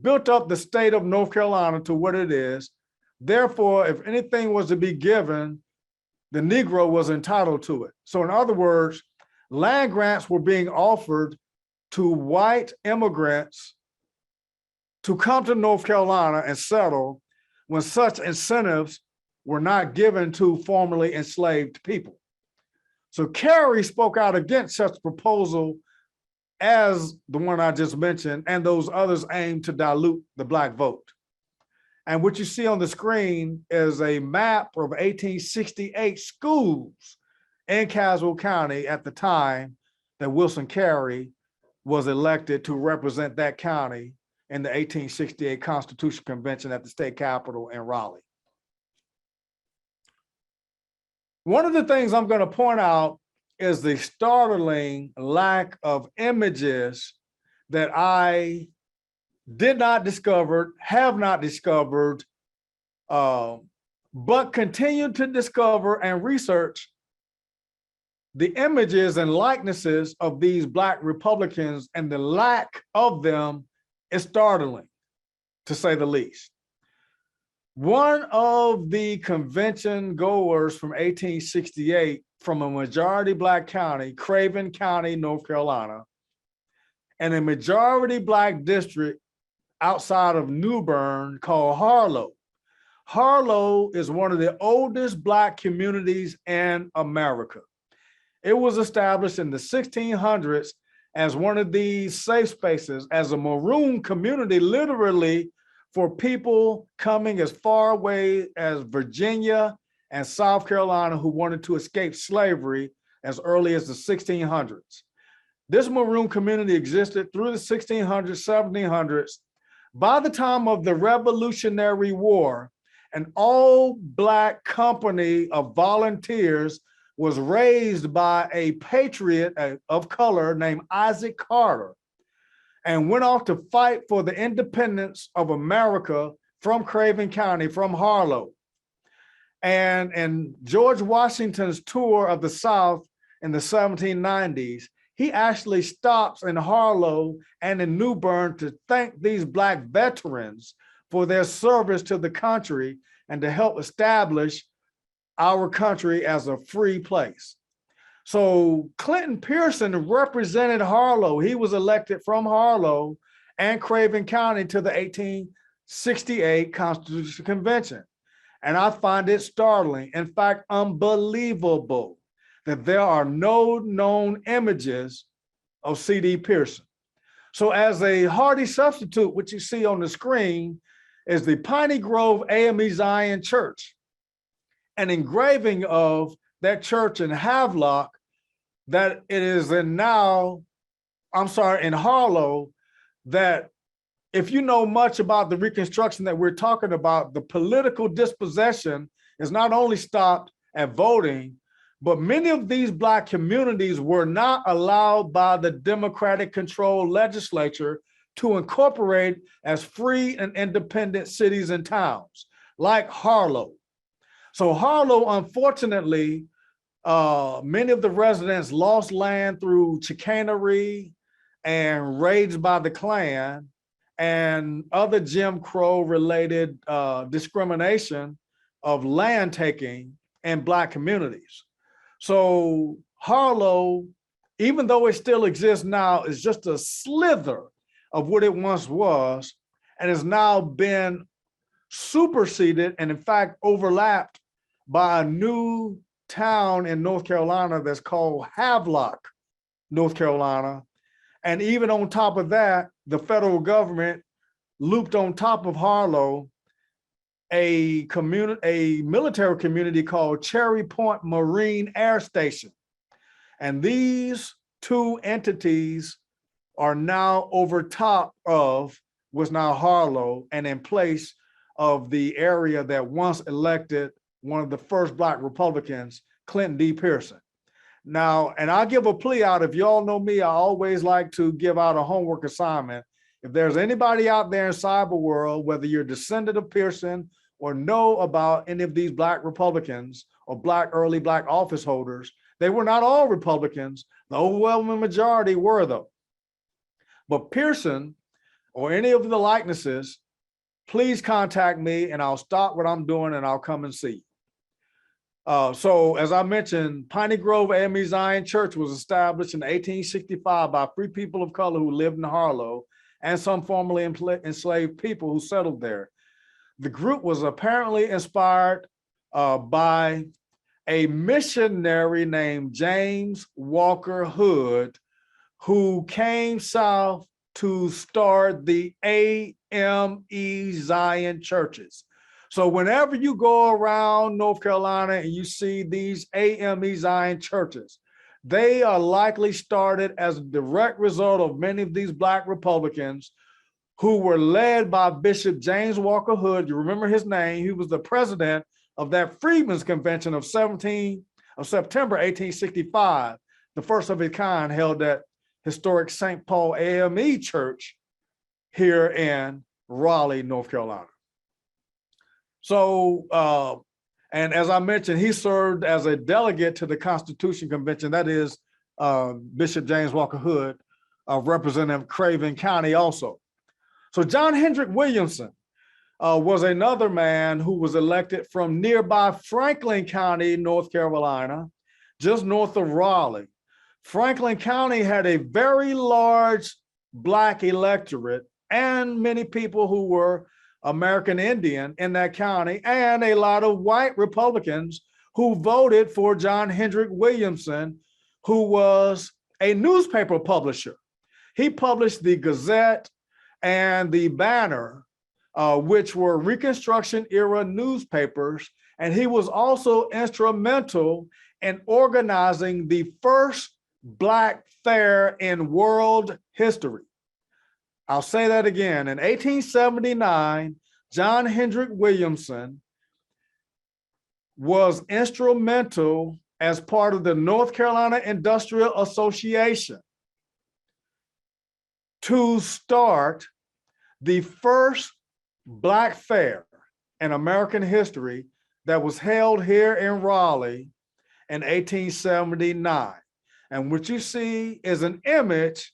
built up the state of North Carolina to what it is. Therefore, if anything was to be given, the Negro was entitled to it." So in other words, land grants were being offered to white immigrants to come to North Carolina and settle when such incentives were not given to formerly enslaved people. So Carey spoke out against such proposal as the one I just mentioned, and those others aimed to dilute the Black vote. And what you see on the screen is a map of 1868 schools in Caswell County at the time that Wilson Carey was elected to represent that county in the 1868 Constitution Convention at the state capitol in Raleigh. One of the things I'm going to point out is the startling lack of images that I did not discover, have not discovered, but continue to discover and research the images and likenesses of these Black Republicans, and the lack of them is startling, to say the least. One of the convention goers from 1868 from a majority Black county, Craven County, North Carolina, and a majority Black district outside of New Bern called Harlow. Harlow is one of the oldest Black communities in America. It was established in the 1600s as one of these safe spaces, as a maroon community, literally for people coming as far away as Virginia and South Carolina who wanted to escape slavery as early as the 1600s. This maroon community existed through the 1600s, 1700s. By the time of the Revolutionary War, an all-Black company of volunteers was raised by a patriot of color named Isaac Carter, and went off to fight for the independence of America from Craven County, from Harlow. And in George Washington's tour of the South in the 1790s, he actually stops in Harlow and in New Bern to thank these Black veterans for their service to the country and to help establish our country as a free place. So Clinton Pearson represented Harlow. He was elected from Harlow and Craven County to the 1868 Constitution Convention. And I find it startling, in fact, unbelievable, that there are no known images of C.D. Pearson. So as a hearty substitute, what you see on the screen is the Piney Grove AME Zion Church, an engraving of that church in Havelock that it is in Harlow, that if you know much about the Reconstruction that we're talking about, the political dispossession is not only stopped at voting, but many of these Black communities were not allowed by the Democratic controlled legislature to incorporate as free and independent cities and towns, like Harlow. So Harlow, unfortunately, many of the residents lost land through chicanery and raids by the Klan and other Jim Crow related discrimination of land taking in Black communities. So Harlow, even though it still exists now, is just a slither of what it once was, and has now been superseded and in fact overlapped by a new town in North Carolina that's called Havelock, North Carolina. And even on top of that, the federal government looped on top of Harlow a military community called Cherry Point Marine Air Station. And these two entities are now over top of what's now Harlow and in place of the area that once elected one of the first Black Republicans, Clinton D. Pearson. Now, and I'll give a plea out. If y'all know me, I always like to give out a homework assignment. If there's anybody out there in cyber world, whether you're a descendant of Pearson or know about any of these Black Republicans or early Black office holders. They were not all Republicans. The overwhelming majority were, though. But Pearson or any of the likenesses, please contact me and I'll stop what I'm doing and I'll come and see you. So as I mentioned, Piney Grove AME Zion Church was established in 1865 by free people of color who lived in Harlow and some formerly enslaved people who settled there. The group was apparently inspired by a missionary named James Walker Hood, who came south to start the AME Zion churches. So whenever you go around North Carolina and you see these AME Zion churches, they are likely started as a direct result of many of these Black Republicans who were led by Bishop James Walker Hood. You remember his name. He was the president of that Freedmans Convention of September 1865, the first of its kind held at historic St. Paul AME Church here in Raleigh, North Carolina. So, and as I mentioned, he served as a delegate to the Constitution Convention. That is Bishop James Walker Hood of Representative Craven County also. So John Hendrick Williamson was another man who was elected from nearby Franklin County, North Carolina, just north of Raleigh. Franklin County had a very large Black electorate and many people who were American Indian in that county, and a lot of white Republicans who voted for John Hendrick Williamson, who was a newspaper publisher. He published the Gazette and the Banner, which were Reconstruction era newspapers, and he was also instrumental in organizing the first Black fair in world history. I'll say that again. In 1879, John Hendrick Williamson was instrumental as part of the North Carolina Industrial Association to start the first Black fair in American history that was held here in Raleigh in 1879. And what you see is an image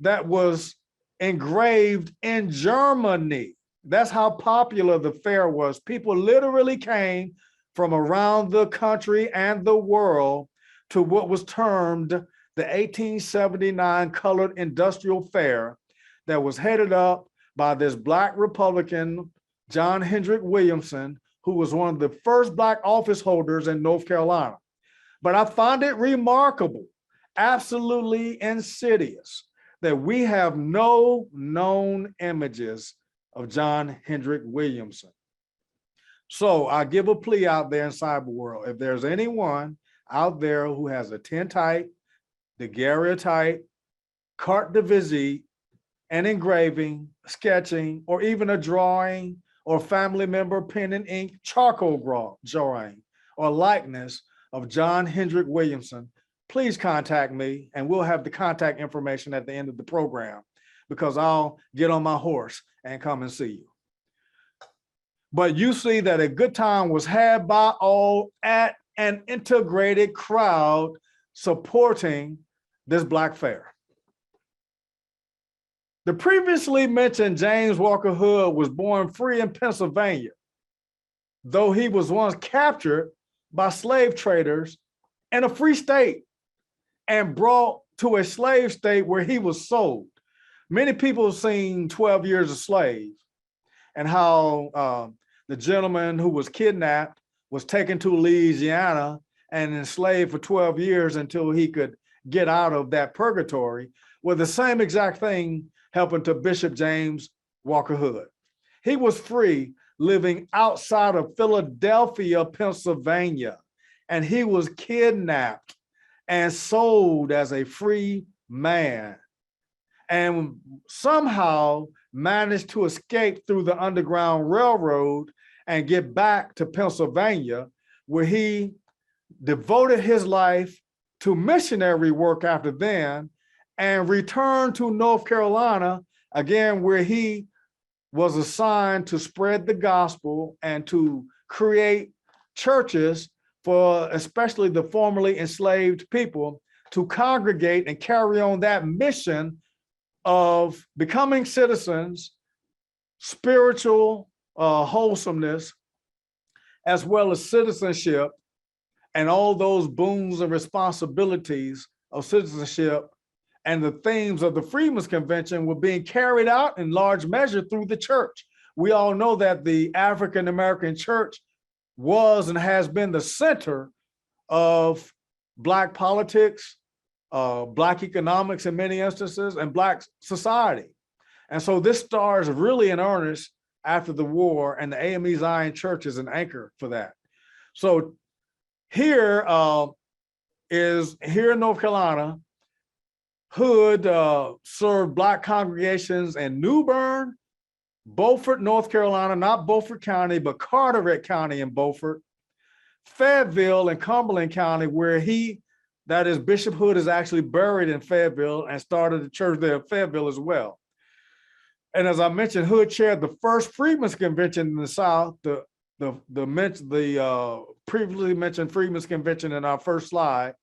that was engraved in Germany. That's how popular the fair was. People literally came from around the country and the world to what was termed the 1879 Colored Industrial Fair that was headed up by this Black Republican, John Hendrick Williamson, who was one of the first Black office holders in North Carolina. But I find it remarkable, absolutely insidious, that we have no known images of John Hendrick Williamson. So I give a plea out there in cyber world. If there's anyone out there who has a tintype, daguerreotype, carte de visite, and engraving, sketching, or even a drawing or family member pen and ink charcoal drawing or likeness of John Hendrick Williamson, please contact me and we'll have the contact information at the end of the program, because I'll get on my horse and come and see you. But you see that a good time was had by all at an integrated crowd supporting this Black fair. The previously mentioned James Walker Hood was born free in Pennsylvania, though he was once captured by slave traders in a free state and brought to a slave state where he was sold. Many people have seen 12 Years a Slave and how the gentleman who was kidnapped was taken to Louisiana and enslaved for 12 years until he could get out of that purgatory. Well, the same exact thing happened to Bishop James Walker Hood. He was free, living outside of Philadelphia, Pennsylvania, and he was kidnapped and sold as a free man, and somehow managed to escape through the Underground Railroad and get back to Pennsylvania, where he devoted his life to missionary work after then, and returned to North Carolina, again, where he was assigned to spread the gospel and to create churches for especially the formerly enslaved people to congregate and carry on that mission of becoming citizens, spiritual wholesomeness, as well as citizenship and all those boons and responsibilities of citizenship and the themes of the Freedmans Convention were being carried out in large measure through the church. We all know that the African American church was and has been the center of Black politics, Black economics in many instances, and Black society. And so this starts really in earnest after the war, and the AME Zion Church is an anchor for that. So here in North Carolina, Hood served Black congregations in New Bern, Beaufort, North Carolina, not Beaufort County, but Carteret County in Beaufort, Fayetteville and Cumberland County, where that is Bishop Hood is actually buried in Fayetteville and started a church there in Fayetteville as well. And as I mentioned, Hood chaired the first Freedmen's Convention in the South, the previously mentioned Freedmen's Convention in our first slide,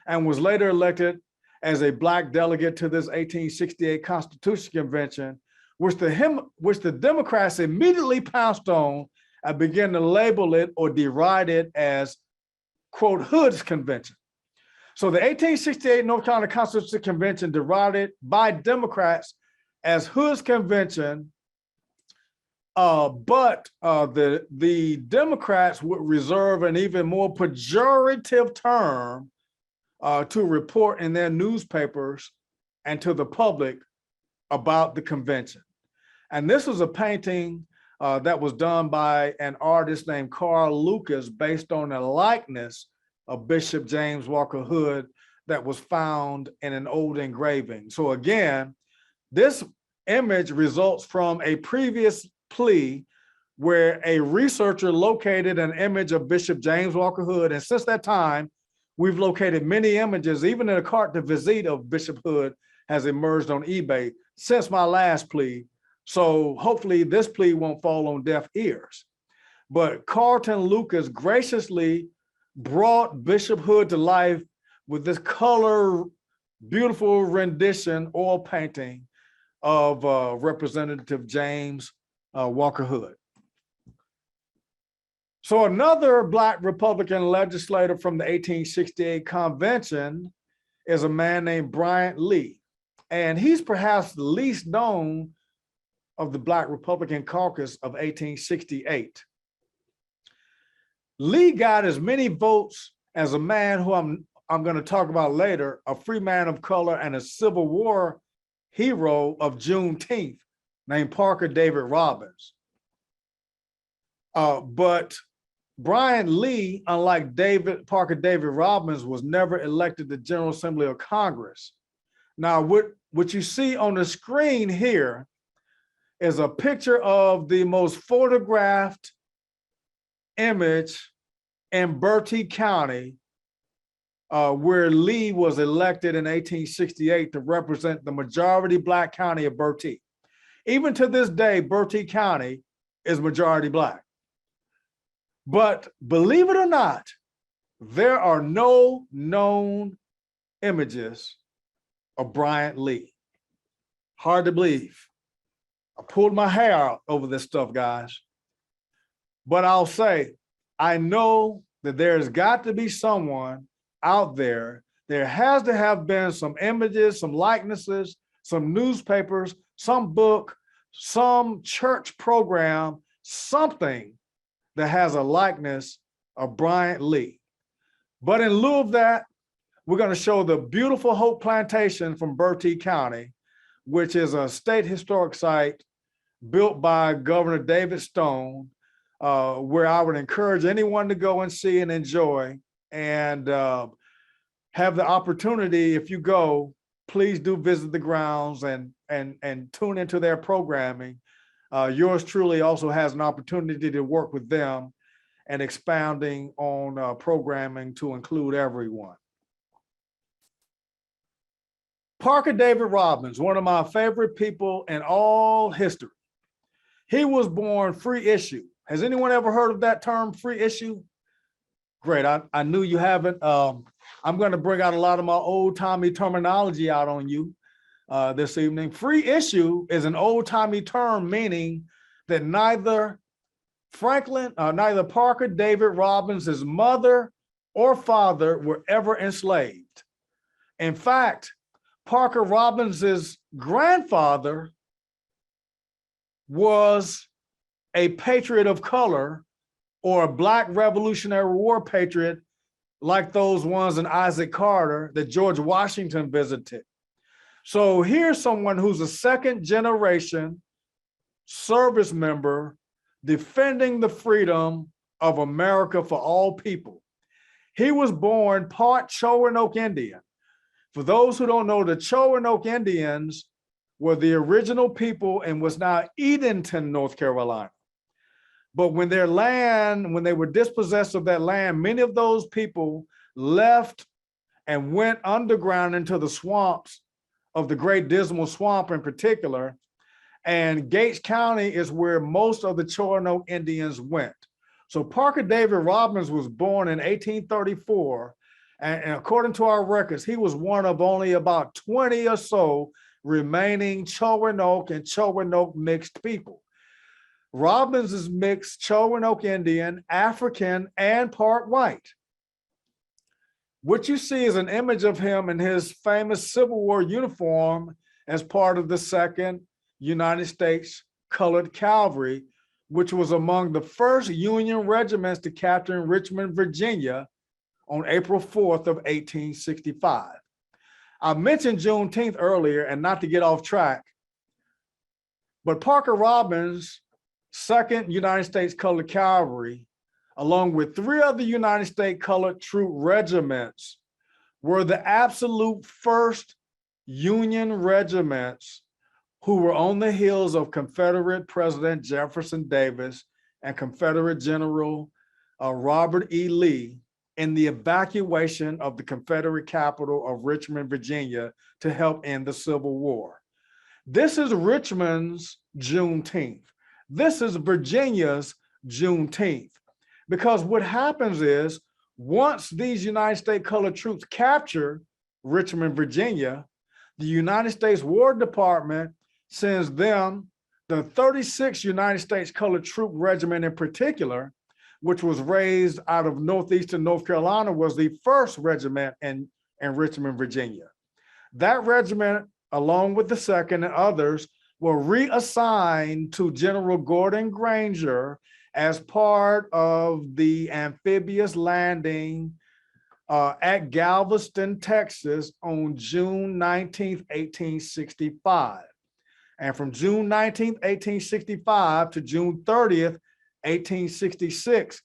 and was later elected as a Black delegate to this 1868 Constitution Convention, which the Democrats immediately pounced on and began to label it or deride it as, quote, Hood's Convention. So the 1868 North Carolina Constitution Convention derided by Democrats as Hood's Convention, but the Democrats would reserve an even more pejorative term to report in their newspapers and to the public about the convention. And this was a painting that was done by an artist named Carl Lucas based on a likeness of Bishop James Walker Hood that was found in an old engraving. So again, this image results from a previous plea where a researcher located an image of Bishop James Walker Hood. And since that time, we've located many images, even in a carte de visite of Bishop Hood has emerged on eBay since my last plea. So hopefully this plea won't fall on deaf ears. But Carlton Lucas graciously brought Bishop Hood to life with this color, beautiful rendition, oil painting of Representative James Walker Hood. So another Black Republican legislator from the 1868 convention is a man named Bryant Lee. And he's perhaps the least known of the Black Republican caucus of 1868. Lee got as many votes as a man who I'm going to talk about later, a free man of color and a Civil War hero of Juneteenth named Parker David Robbins. But Bryant Lee, unlike Parker David Robbins, was never elected to the General Assembly of Congress. Now, what you see on the screen here is a picture of the most photographed image in Bertie County, where Lee was elected in 1868 to represent the majority Black county of Bertie. Even to this day, Bertie County is majority Black. But believe it or not, there are no known images of Bryant Lee. Hard to believe. I pulled my hair out over this stuff, guys. But I'll say, I know that there's got to be someone out there. There has to have been some images, some likenesses, some newspapers, some book, some church program, something that has a likeness of Bryant Lee. But in lieu of that, we're going to show the beautiful Hope Plantation from Bertie County, which is a state historic site built by Governor David Stone, where I would encourage anyone to go and see and enjoy, and have the opportunity, if you go, please do visit the grounds and tune into their programming. Yours truly also has an opportunity to work with them and expounding on programming to include everyone. Parker David Robbins, one of my favorite people in all history. He was born free issue. Has anyone ever heard of that term, free issue? Great, I knew you haven't. I'm going to bring out a lot of my old-timey terminology out on you this evening. Free issue is an old-timey term meaning that neither Parker David Robbins, his mother or father, were ever enslaved. In fact, Parker Robbins's grandfather was a patriot of color or a Black Revolutionary War patriot like those ones in Isaac Carter that George Washington visited. So here's someone who's a second generation service member defending the freedom of America for all people. He was born part Chowanoke Indian. For those who don't know, the Chowanoke Indians were the original people in what's now Edenton, North Carolina. But when they were dispossessed of that land, many of those people left and went underground into the swamps of the Great Dismal Swamp in particular. And Gates County is where most of the Chowanoke Indians went. So Parker David Robbins was born in 1834. And according to our records, he was one of only about 20 or so remaining Chowanoke and Chowanoke mixed people. Robbins is mixed Chowanoke Indian, African, and part white. What you see is an image of him in his famous Civil War uniform as part of the 2nd United States Colored Cavalry, which was among the first Union regiments to capture Richmond, Virginia on April 4th of 1865. I mentioned Juneteenth earlier, and not to get off track, but Parker Robbins' 2nd United States Colored Cavalry, along with 3 other United States Colored Troop regiments, were the absolute first Union regiments who were on the heels of Confederate President Jefferson Davis and Confederate General Robert E. Lee in the evacuation of the Confederate capital of Richmond, Virginia, to help end the Civil War. This is Richmond's Juneteenth. This is Virginia's Juneteenth. Because what happens is, once these United States Colored Troops capture Richmond, Virginia, the United States War Department sends them the 36th United States Colored Troop Regiment in particular, which was raised out of northeastern North Carolina, was the first regiment in Richmond, Virginia. That regiment, along with the 2nd and others, were reassigned to General Gordon Granger as part of the amphibious landing at Galveston, Texas on June 19th, 1865. And from June 19th, 1865 to June 30th, 1866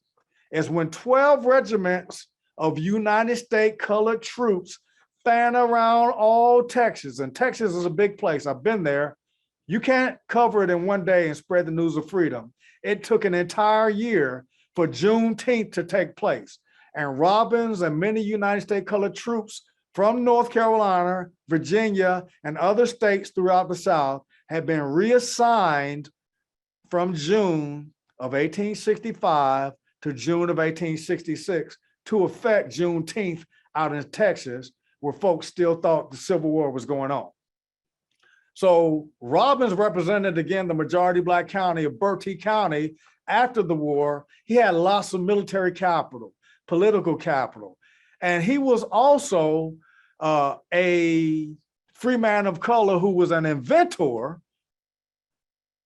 is when 12 regiments of United States Colored Troops fan around all Texas. And Texas is a big place. I've been there. You can't cover it in one day and spread the news of freedom. It took an entire year for Juneteenth to take place. And Robbins and many United States Colored Troops from North Carolina, Virginia, and other states throughout the South had been reassigned from June of 1865 to June of 1866 to effect Juneteenth out in Texas, where folks still thought the Civil War was going on. So Robbins represented, again, the majority Black county of Bertie County after the war. He had lots of military capital, political capital. And he was also a free man of color who was an inventor.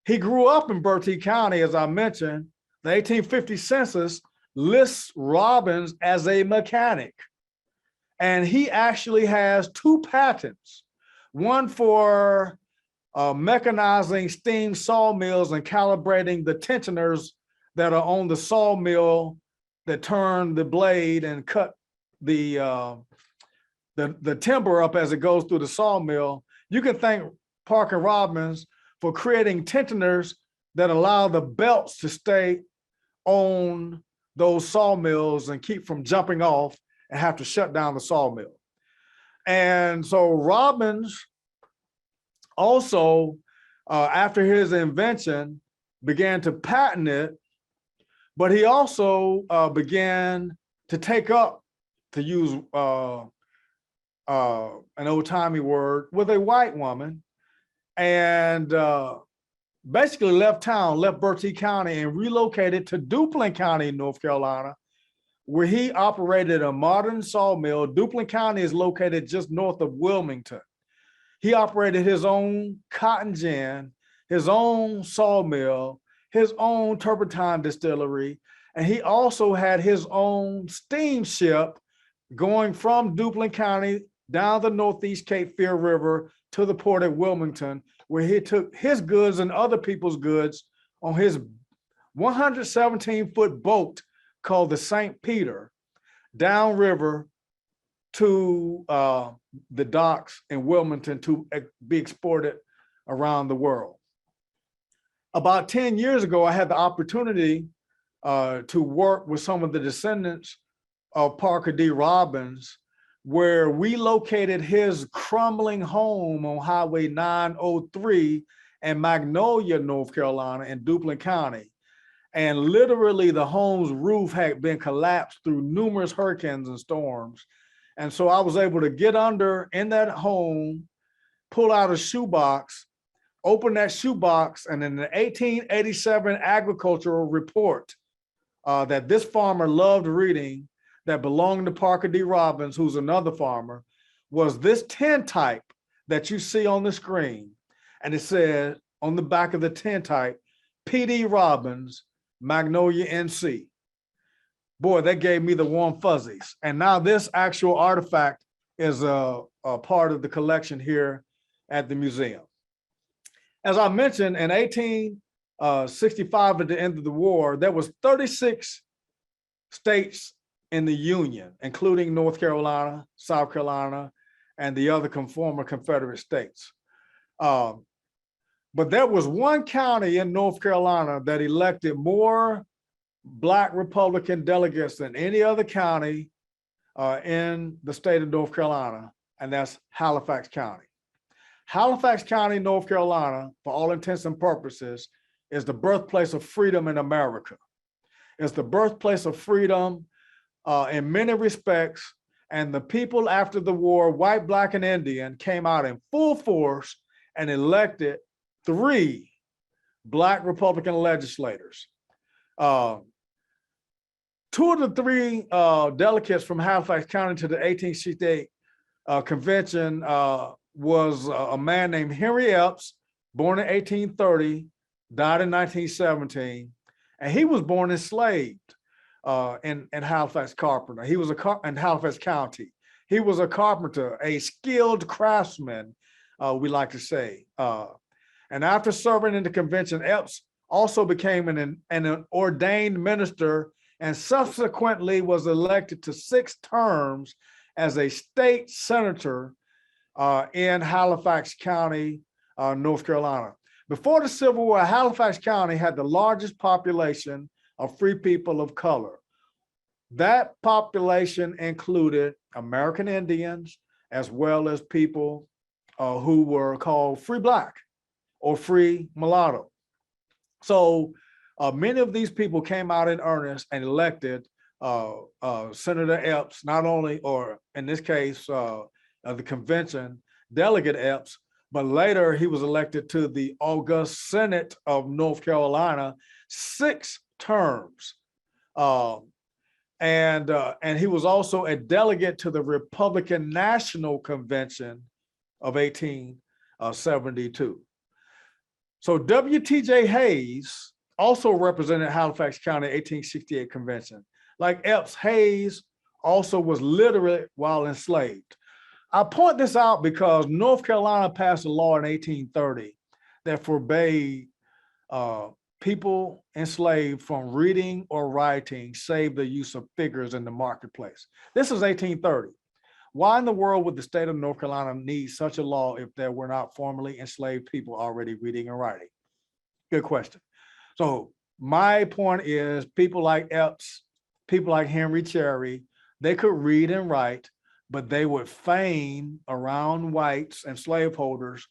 He grew up in Bertie County, as I mentioned. The 1850 census lists Robbins as a mechanic. And he actually has 2 patents, one for mechanizing steam sawmills and calibrating the tensioners that are on the sawmill that turn the blade and cut the timber up as it goes through the sawmill. You can thank Parker Robbins for creating tensioners that allow the belts to stay on those sawmills and keep from jumping off and have to shut down the sawmill. And so Robbins also, after his invention, began to patent it, but he also began to take up, to use an old-timey word, with a white woman, and basically left town, left Bertie County, and relocated to Duplin County, North Carolina, where he operated a modern sawmill. Duplin County is located just north of Wilmington. He operated his own cotton gin, his own sawmill, his own turpentine distillery, and he also had his own steamship going from Duplin County down the Northeast Cape Fear River to the port at Wilmington, where he took his goods and other people's goods on his 117-foot boat called the St. Peter downriver to the docks in Wilmington to be exported around the world. About 10 years ago, I had the opportunity to work with some of the descendants of Parker D. Robbins, where we located his crumbling home on Highway 903 in Magnolia, North Carolina, in Duplin County. And literally the home's roof had been collapsed through numerous hurricanes and storms. And so I was able to get under in that home, pull out a shoebox, open that shoebox, and in the 1887 agricultural report that this farmer loved reading, that belonged to Parker D. Robbins, who's another farmer, was this tintype that you see on the screen. And it said on the back of the tintype, P.D. Robbins, Magnolia, NC. Boy, that gave me the warm fuzzies. And now this actual artifact is a part of the collection here at the museum. As I mentioned, in 1865, at the end of the war, there was 36 states in the Union, including North Carolina, South Carolina, and the other former Confederate states. But there was one county in North Carolina that elected more Black Republican delegates than any other county in the state of North Carolina, and that's Halifax County. Halifax County, North Carolina, for all intents and purposes, is the birthplace of freedom in America. It's the birthplace of freedom in many respects, and the people after the war, white, Black, and Indian, came out in full force and elected 3 Black Republican legislators. 2 of the 3 delegates from Halifax County to the 1868 convention was a man named Henry Epps, born in 1830, died in 1917, and he was born enslaved in Halifax Carpenter. He was in Halifax County. He was a carpenter, a skilled craftsman, we like to say. And after serving in the convention, Epps also became an ordained minister and subsequently was elected to 6 terms as a state senator in Halifax County, North Carolina. Before the Civil War, Halifax County had the largest population of free people of color. That population included American Indians, as well as people who were called free Black or free mulatto. So many of these people came out in earnest and elected Senator Epps, not only, or in this case, the convention, Delegate Epps, but later he was elected to the August Senate of North Carolina, 6 terms. And he was also a delegate to the Republican National Convention of 1872. So W.T.J. Hayes also represented Halifax County 1868 convention. Like Epps, Hayes also was literate while enslaved. I point this out because North Carolina passed a law in 1830 that forbade people enslaved from reading or writing, save the use of figures in the marketplace. This is 1830. Why in the world would the state of North Carolina need such a law if there were not formerly enslaved people already reading and writing? Good question. So my point is, people like Epps, people like Henry Cherry, they could read and write, but they would feign around whites and slaveholders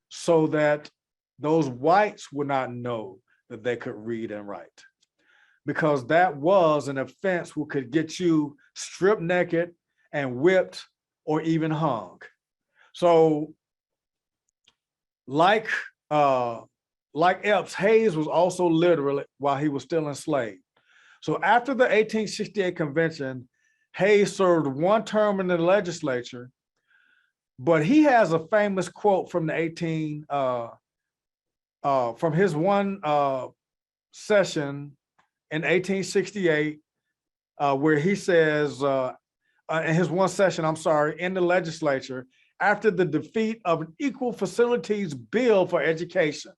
so that those whites would not know that they could read and write, because that was an offense who could get you stripped naked and whipped or even hung. So like Epps, Hayes was also literate while he was still enslaved. So after the 1868 convention, Hayes served one term in the legislature, but he has a famous quote from the from his one session in 1868, where he says, in his one session, I'm sorry, in the legislature, after the defeat of an Equal Facilities Bill for Education,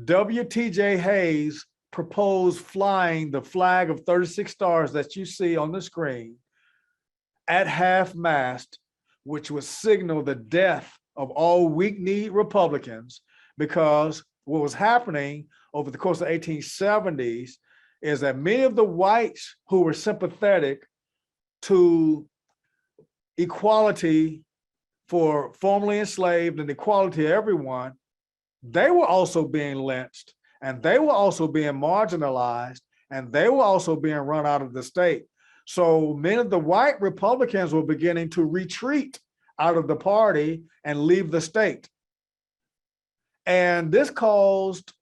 W.T.J. Hayes proposed flying the flag of 36 stars that you see on the screen at half-mast, which would signal the death of all weak-kneed Republicans, because what was happening over the course of the 1870s is that many of the whites who were sympathetic to equality for formerly enslaved and equality of everyone, they were also being lynched, and they were also being marginalized, and they were also being run out of the state. So many of the white Republicans were beginning to retreat out of the party and leave the state. And this caused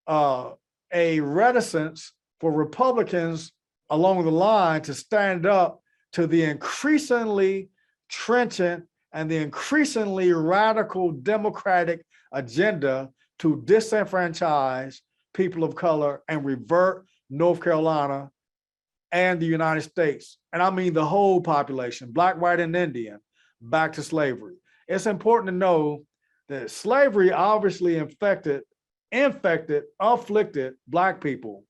a reticence for Republicans along the line to stand up to the increasingly trenchant and the increasingly radical Democratic agenda to disenfranchise people of color and revert North Carolina and the United States, and I mean the whole population, Black, white, and Indian, back to slavery. It's important to know that slavery obviously afflicted Black people,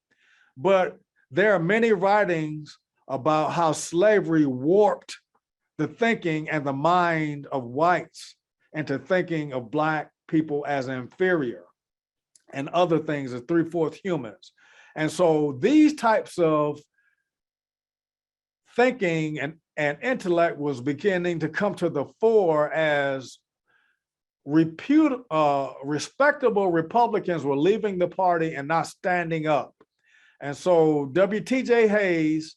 but there are many writings about how slavery warped the thinking and the mind of whites into thinking of Black people as inferior and other things as 3/4 humans. And so these types of thinking and intellect was beginning to come to the fore as respectable Republicans were leaving the party and not standing up. And so W.T.J. Hayes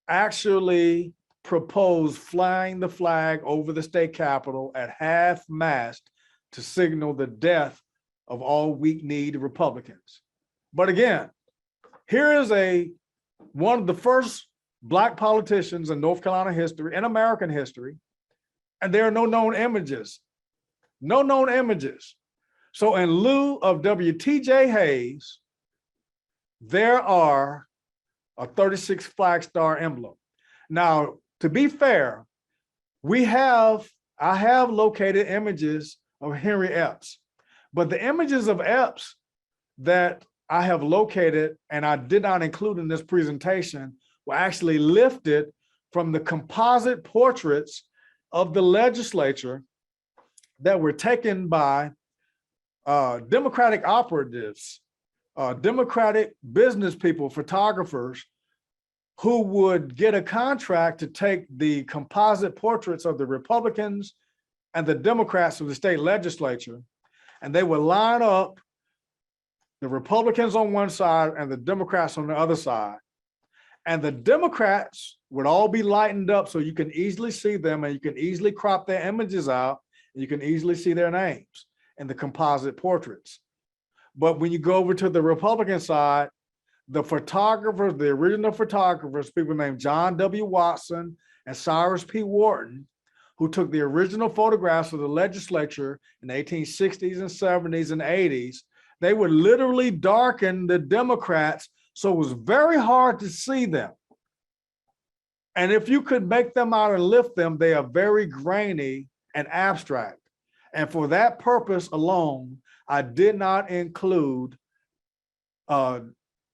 actually proposed flying the flag over the state capitol at half-mast to signal the death of all weak-kneed Republicans. But again, here is one of the first Black politicians in North Carolina history, in American history, and there are no known images. No known images. So in lieu of W.T.J. Hayes, there are a 36 flag star emblem. Now, to be fair, I have located images of Henry Epps, but the images of Epps that I have located and I did not include in this presentation were actually lifted from the composite portraits of the legislature that were taken by Democratic operatives, Democratic business people, photographers, who would get a contract to take the composite portraits of the Republicans and the Democrats of the state legislature, and they would line up the Republicans on one side and the Democrats on the other side. And the Democrats would all be lightened up so you can easily see them, and you can easily crop their images out, and you can easily see their names in the composite portraits. But when you go over to the Republican side, the photographers, the original photographers, people named John W. Watson and Cyrus P. Wharton, who took the original photographs of the legislature in the 1860s and 70s and 80s, they would literally darken the Democrats, so it was very hard to see them. And if you could make them out and lift them, they are very grainy and abstract. And for that purpose alone, I did not include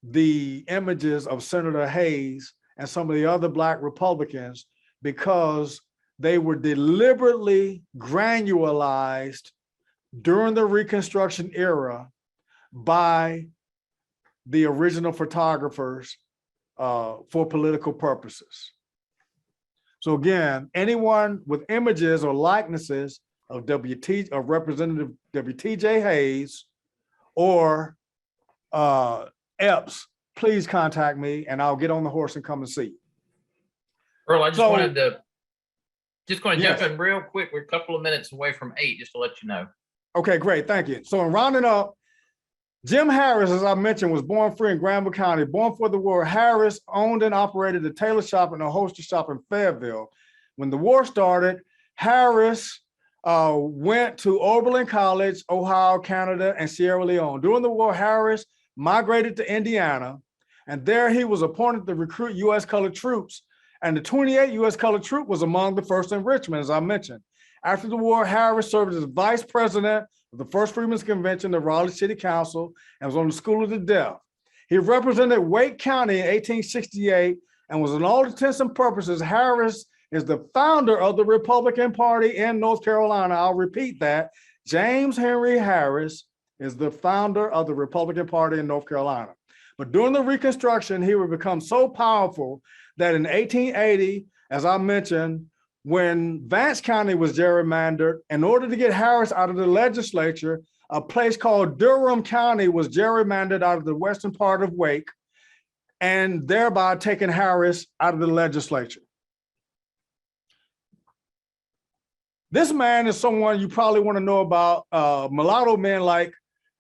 the images of Senator Hayes and some of the other Black Republicans, because they were deliberately granularized during the Reconstruction era by the original photographers for political purposes. So again, anyone with images or likenesses of Representative WTJ Hayes or Epps, please contact me and I'll get on the horse and come and see you. Earl, I just So- wanted to jump Yes. in real quick. We're a couple of minutes away from 8, just to let you know. Okay, great, thank you. So in rounding up, Jim Harris, as I mentioned, was born free in Granville County. Born for the war, Harris owned and operated a tailor shop and a holster shop in Fayetteville. When the war started, Harris went to Oberlin College, Ohio, Canada, and Sierra Leone. During the war, Harris migrated to Indiana, and there he was appointed to recruit U.S. colored troops. And the 28th U.S. colored troop was among the first in Richmond, as I mentioned. After the war, Harris served as vice president of the first Freedmans Convention, the Raleigh City Council, and was on the School of the Deaf. He represented Wake County in 1868 and was, in all intents and purposes, Harris is the founder of the Republican Party in North Carolina. I'll repeat that. James Henry Harris is the founder of the Republican Party in North Carolina. But during the Reconstruction, he would become so powerful that in 1880, as I mentioned, when Vance County was gerrymandered, in order to get Harris out of the legislature, a place called Durham County was gerrymandered out of the western part of Wake, and thereby taking Harris out of the legislature. This man is someone you probably want to know about. Mulatto men like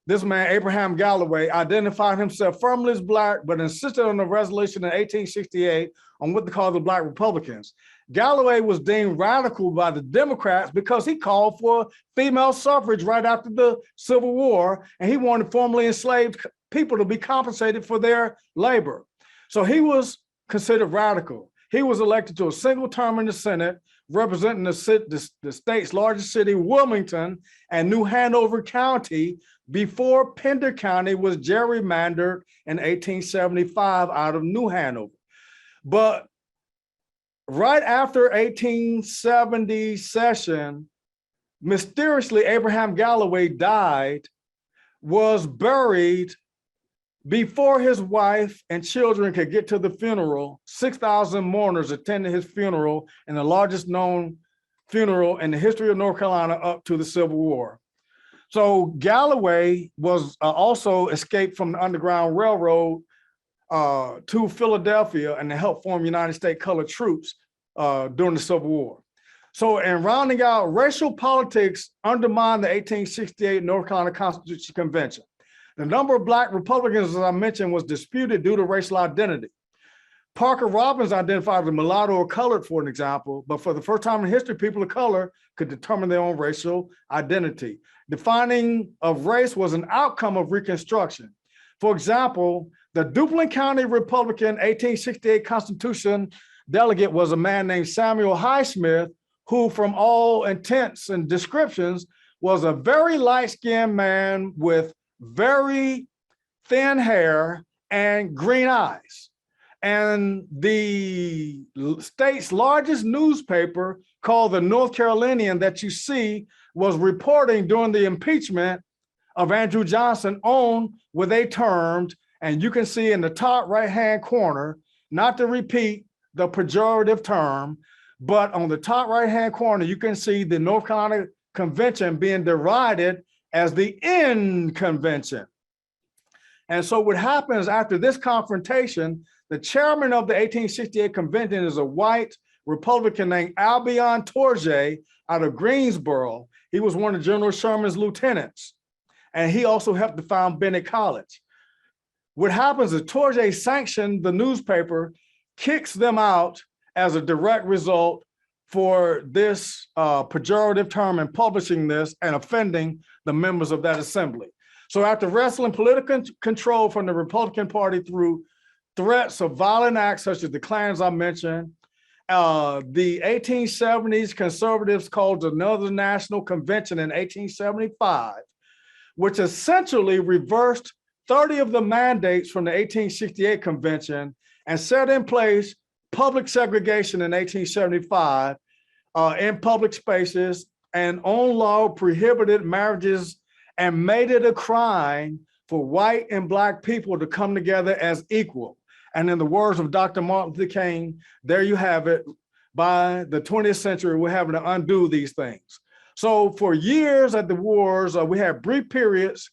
this man, Abraham Galloway, identified himself firmly as Black, but insisted on a resolution in 1868 on what they call the Black Republicans. Galloway was deemed radical by the Democrats because he called for female suffrage right after the Civil War, and he wanted formerly enslaved people to be compensated for their labor. So he was considered radical. He was elected to a single term in the Senate, representing the state's largest city, Wilmington, and New Hanover County, before Pender County was gerrymandered in 1875 out of New Hanover. But right after 1870 session, mysteriously, Abraham Galloway died, was buried before his wife and children could get to the funeral. 6,000 mourners attended his funeral, and the largest known funeral in the history of North Carolina up to the Civil War. So Galloway was also escaped from the Underground Railroad to Philadelphia and to help form United States colored troops during the Civil War. So in rounding out, racial politics undermined the 1868 North Carolina Constitutional Convention. The number of Black Republicans, as I mentioned, was disputed due to racial identity. Parker Robbins identified as mulatto or colored, for an example, but for the first time in history, people of color could determine their own racial identity. Defining of race was an outcome of Reconstruction. For example, the Duplin County Republican 1868 Constitution delegate was a man named Samuel Highsmith, who from all intents and descriptions was a very light-skinned man with very thin hair and green eyes. And the state's largest newspaper, called the North Carolinian, that you see was reporting during the impeachment of Andrew Johnson on what they termed, and you can see in the top right-hand corner, not to repeat the pejorative term, but on the top right-hand corner, you can see the North Carolina Convention being derided as the End Convention. And so what happens after this confrontation, the chairman of the 1868 convention is a white Republican named Albion Touré out of Greensboro. He was one of General Sherman's lieutenants, and he also helped to found Bennett College. What happens is Touré sanctioned the newspaper, kicks them out as a direct result for this pejorative term and publishing this and offending the members of that assembly. So after wrestling political control from the Republican Party through threats of violent acts such as the Klans I mentioned, the 1870s conservatives called another national convention in 1875, which essentially reversed 30 of the mandates from the 1868 convention and set in place public segregation in 1875 in public spaces, and on law prohibited marriages and made it a crime for white and Black people to come together as equal. And in the words of Dr. Martin Luther King, there you have it. By the 20th century, we're having to undo these things. So for years at the wars, we had brief periods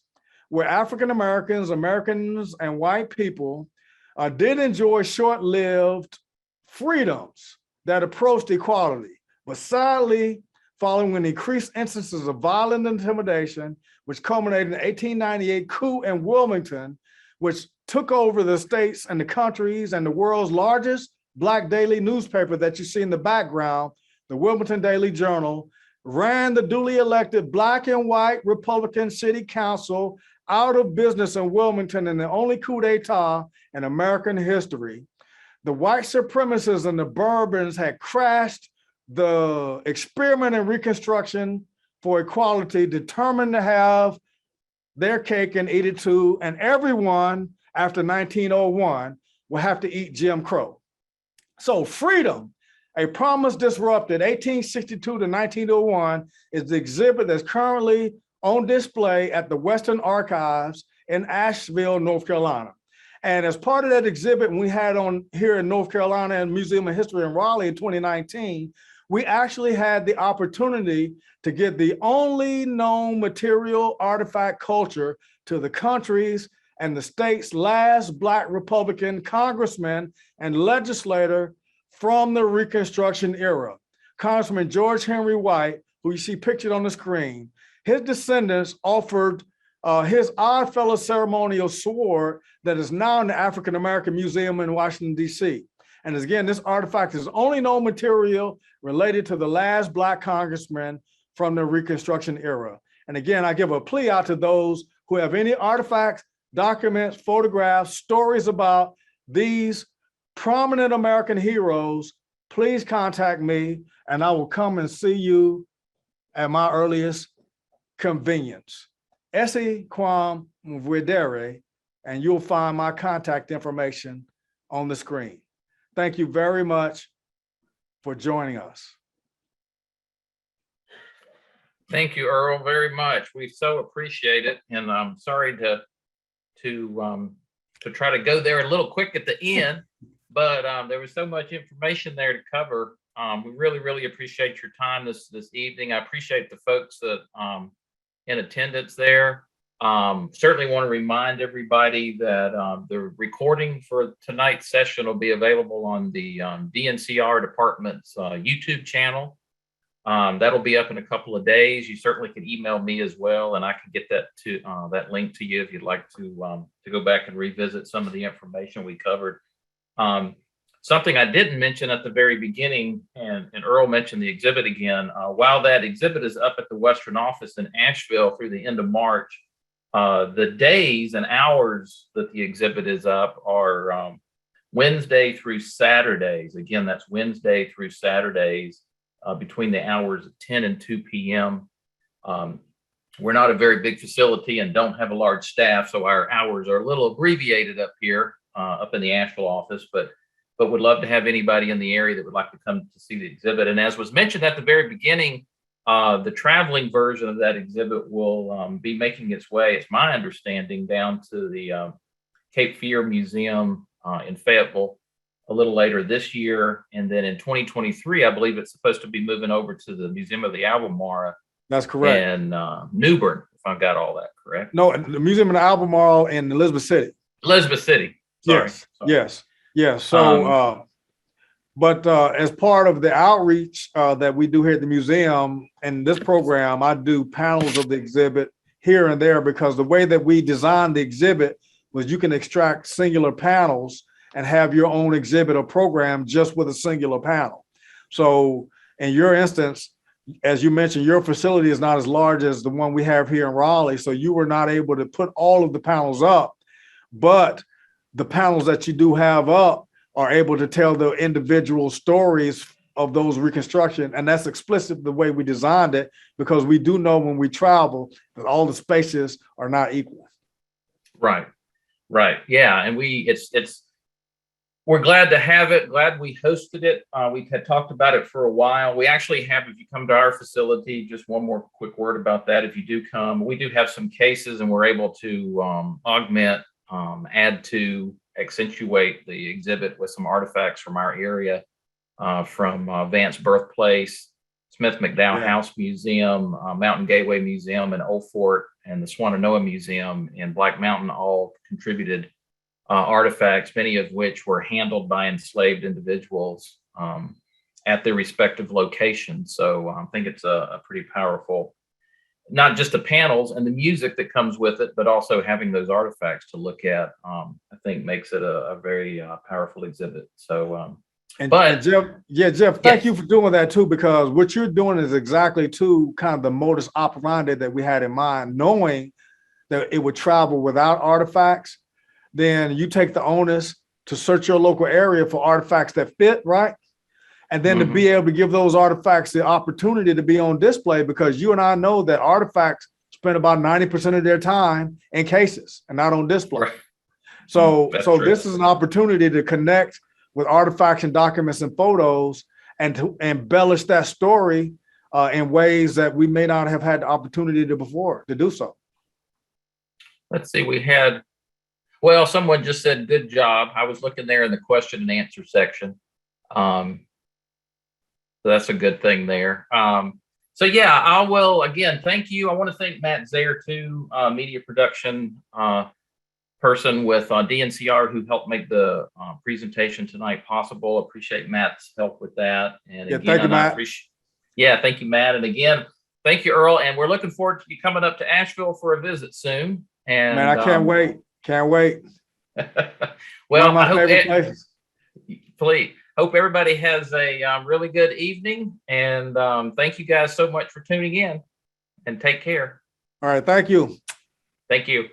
where African Americans, Americans, and white people did enjoy short-lived freedoms that approached equality. But sadly, following increased instances of violent intimidation, which culminated in the 1898 coup in Wilmington, which took over the states and the countries and the world's largest Black daily newspaper that you see in the background, the Wilmington Daily Journal, ran the duly elected Black and white Republican City Council out of business in Wilmington in the only coup d'etat in American history. The white supremacists and the Bourbons had crashed the experiment in Reconstruction for equality, determined to have their cake and eat it too, and everyone after 1901 will have to eat Jim Crow. So Freedom, a promise disrupted, 1862 to 1901, is the exhibit that's currently on display at the Western Archives in Asheville, North Carolina. And as part of that exhibit, we had on here in North Carolina and Museum of History in Raleigh in 2019, we actually had the opportunity to get the only known material artifact culture to the country's and the state's last Black Republican congressman and legislator from the Reconstruction era, Congressman George Henry White, who you see pictured on the screen. His descendants offered his Oddfellow ceremonial sword that is now in the African American Museum in Washington, D.C. And again, this artifact is only known material related to the last Black congressman from the Reconstruction era. And again, I give a plea out to those who have any artifacts, documents, photographs, stories about these prominent American heroes, please contact me and I will come and see you at my earliest convenience. Esse quam videre, and you'll find my contact information on the screen. Thank you very much for joining us. Thank you, Earl, very much. We so appreciate it, and I'm sorry to try to go there a little quick at the end, but there was so much information there to cover. We really appreciate your time this evening. I appreciate the folks that in attendance there. Certainly want to remind everybody that the recording for tonight's session will be available on the DNCR department's YouTube channel. That'll be up in a couple of days. You certainly can email me as well, and I can get that to that link to you if you'd like to go back and revisit some of the information we covered. Something I didn't mention at the very beginning, and Earl mentioned the exhibit again. While that exhibit is up at the Western office in Asheville through the end of March, the days and hours that the exhibit is up are Wednesday through Saturdays. Again, that's Wednesday through Saturdays between the hours of 10 and 2 p.m. We're not a very big facility and don't have a large staff, so our hours are a little abbreviated up here, up in the Asheville office, but would love to have anybody in the area that would like to come to see the exhibit. And as was mentioned at the very beginning, the traveling version of that exhibit will be making its way, it's my understanding, down to the Cape Fear Museum in Fayetteville a little later this year. And then in 2023, I believe it's supposed to be moving over to the Museum of the Albemarle. That's correct. And New Bern, if I've got all that correct. No, the Museum of the Albemarle in Elizabeth City. Elizabeth City. Sorry. Yes. So, but as part of the outreach that we do here at the museum and this program, I do panels of the exhibit here and there, because the way that we designed the exhibit was you can extract singular panels and have your own exhibit or program just with a singular panel. So in your instance, as you mentioned, your facility is not as large as the one we have here in Raleigh, so you were not able to put all of the panels up, but the panels that you do have up are able to tell the individual stories of those Reconstruction. And that's explicit the way we designed it, because we do know when we travel that all the spaces are not equal. Right. Yeah. And we're glad to have it, glad we hosted it. We had talked about it for a while. We actually have, if you come to our facility, just one more quick word about that. If you do come, we do have some cases and we're able to augment, add to, accentuate the exhibit with some artifacts from our area, from Vance's birthplace, Smith McDowell Yeah. House Museum, Mountain Gateway Museum in Old Fort, and the Swananoa Museum in Black Mountain all contributed artifacts, many of which were handled by enslaved individuals at their respective locations. So I think it's a pretty powerful, not just the panels and the music that comes with it, but also having those artifacts to look at, I think makes it a very powerful exhibit. So, And Jeff, Jeff, thank you for doing that too, because what you're doing is exactly to kind of the modus operandi that we had in mind, knowing that it would travel without artifacts. Then you take the onus to search your local area for artifacts that fit, right? And then to be able to give those artifacts the opportunity to be on display, because you and I know that artifacts spend about 90% of their time in cases and not on display. Right. So True. this is an opportunity to connect with artifacts and documents and photos and to embellish that story in ways that we may not have had the opportunity to before to do so. Let's see, someone just said, good job. I was looking there in the question and answer section. So that's a good thing there. So yeah, I will, again, thank you. I want to thank Matt Zayer too, media production person with DNCR, who helped make the presentation tonight possible. Appreciate Matt's help with that. And Yeah, again, thank you, Matt. Thank you, Matt. And again, thank you, Earl. And we're looking forward to you coming up to Asheville for a visit soon. And man, I can't wait. Can't wait. Well, one of my favorite places. Please. Hope everybody has a really good evening. And thank you guys so much for tuning in, and take care. All right. Thank you. Thank you.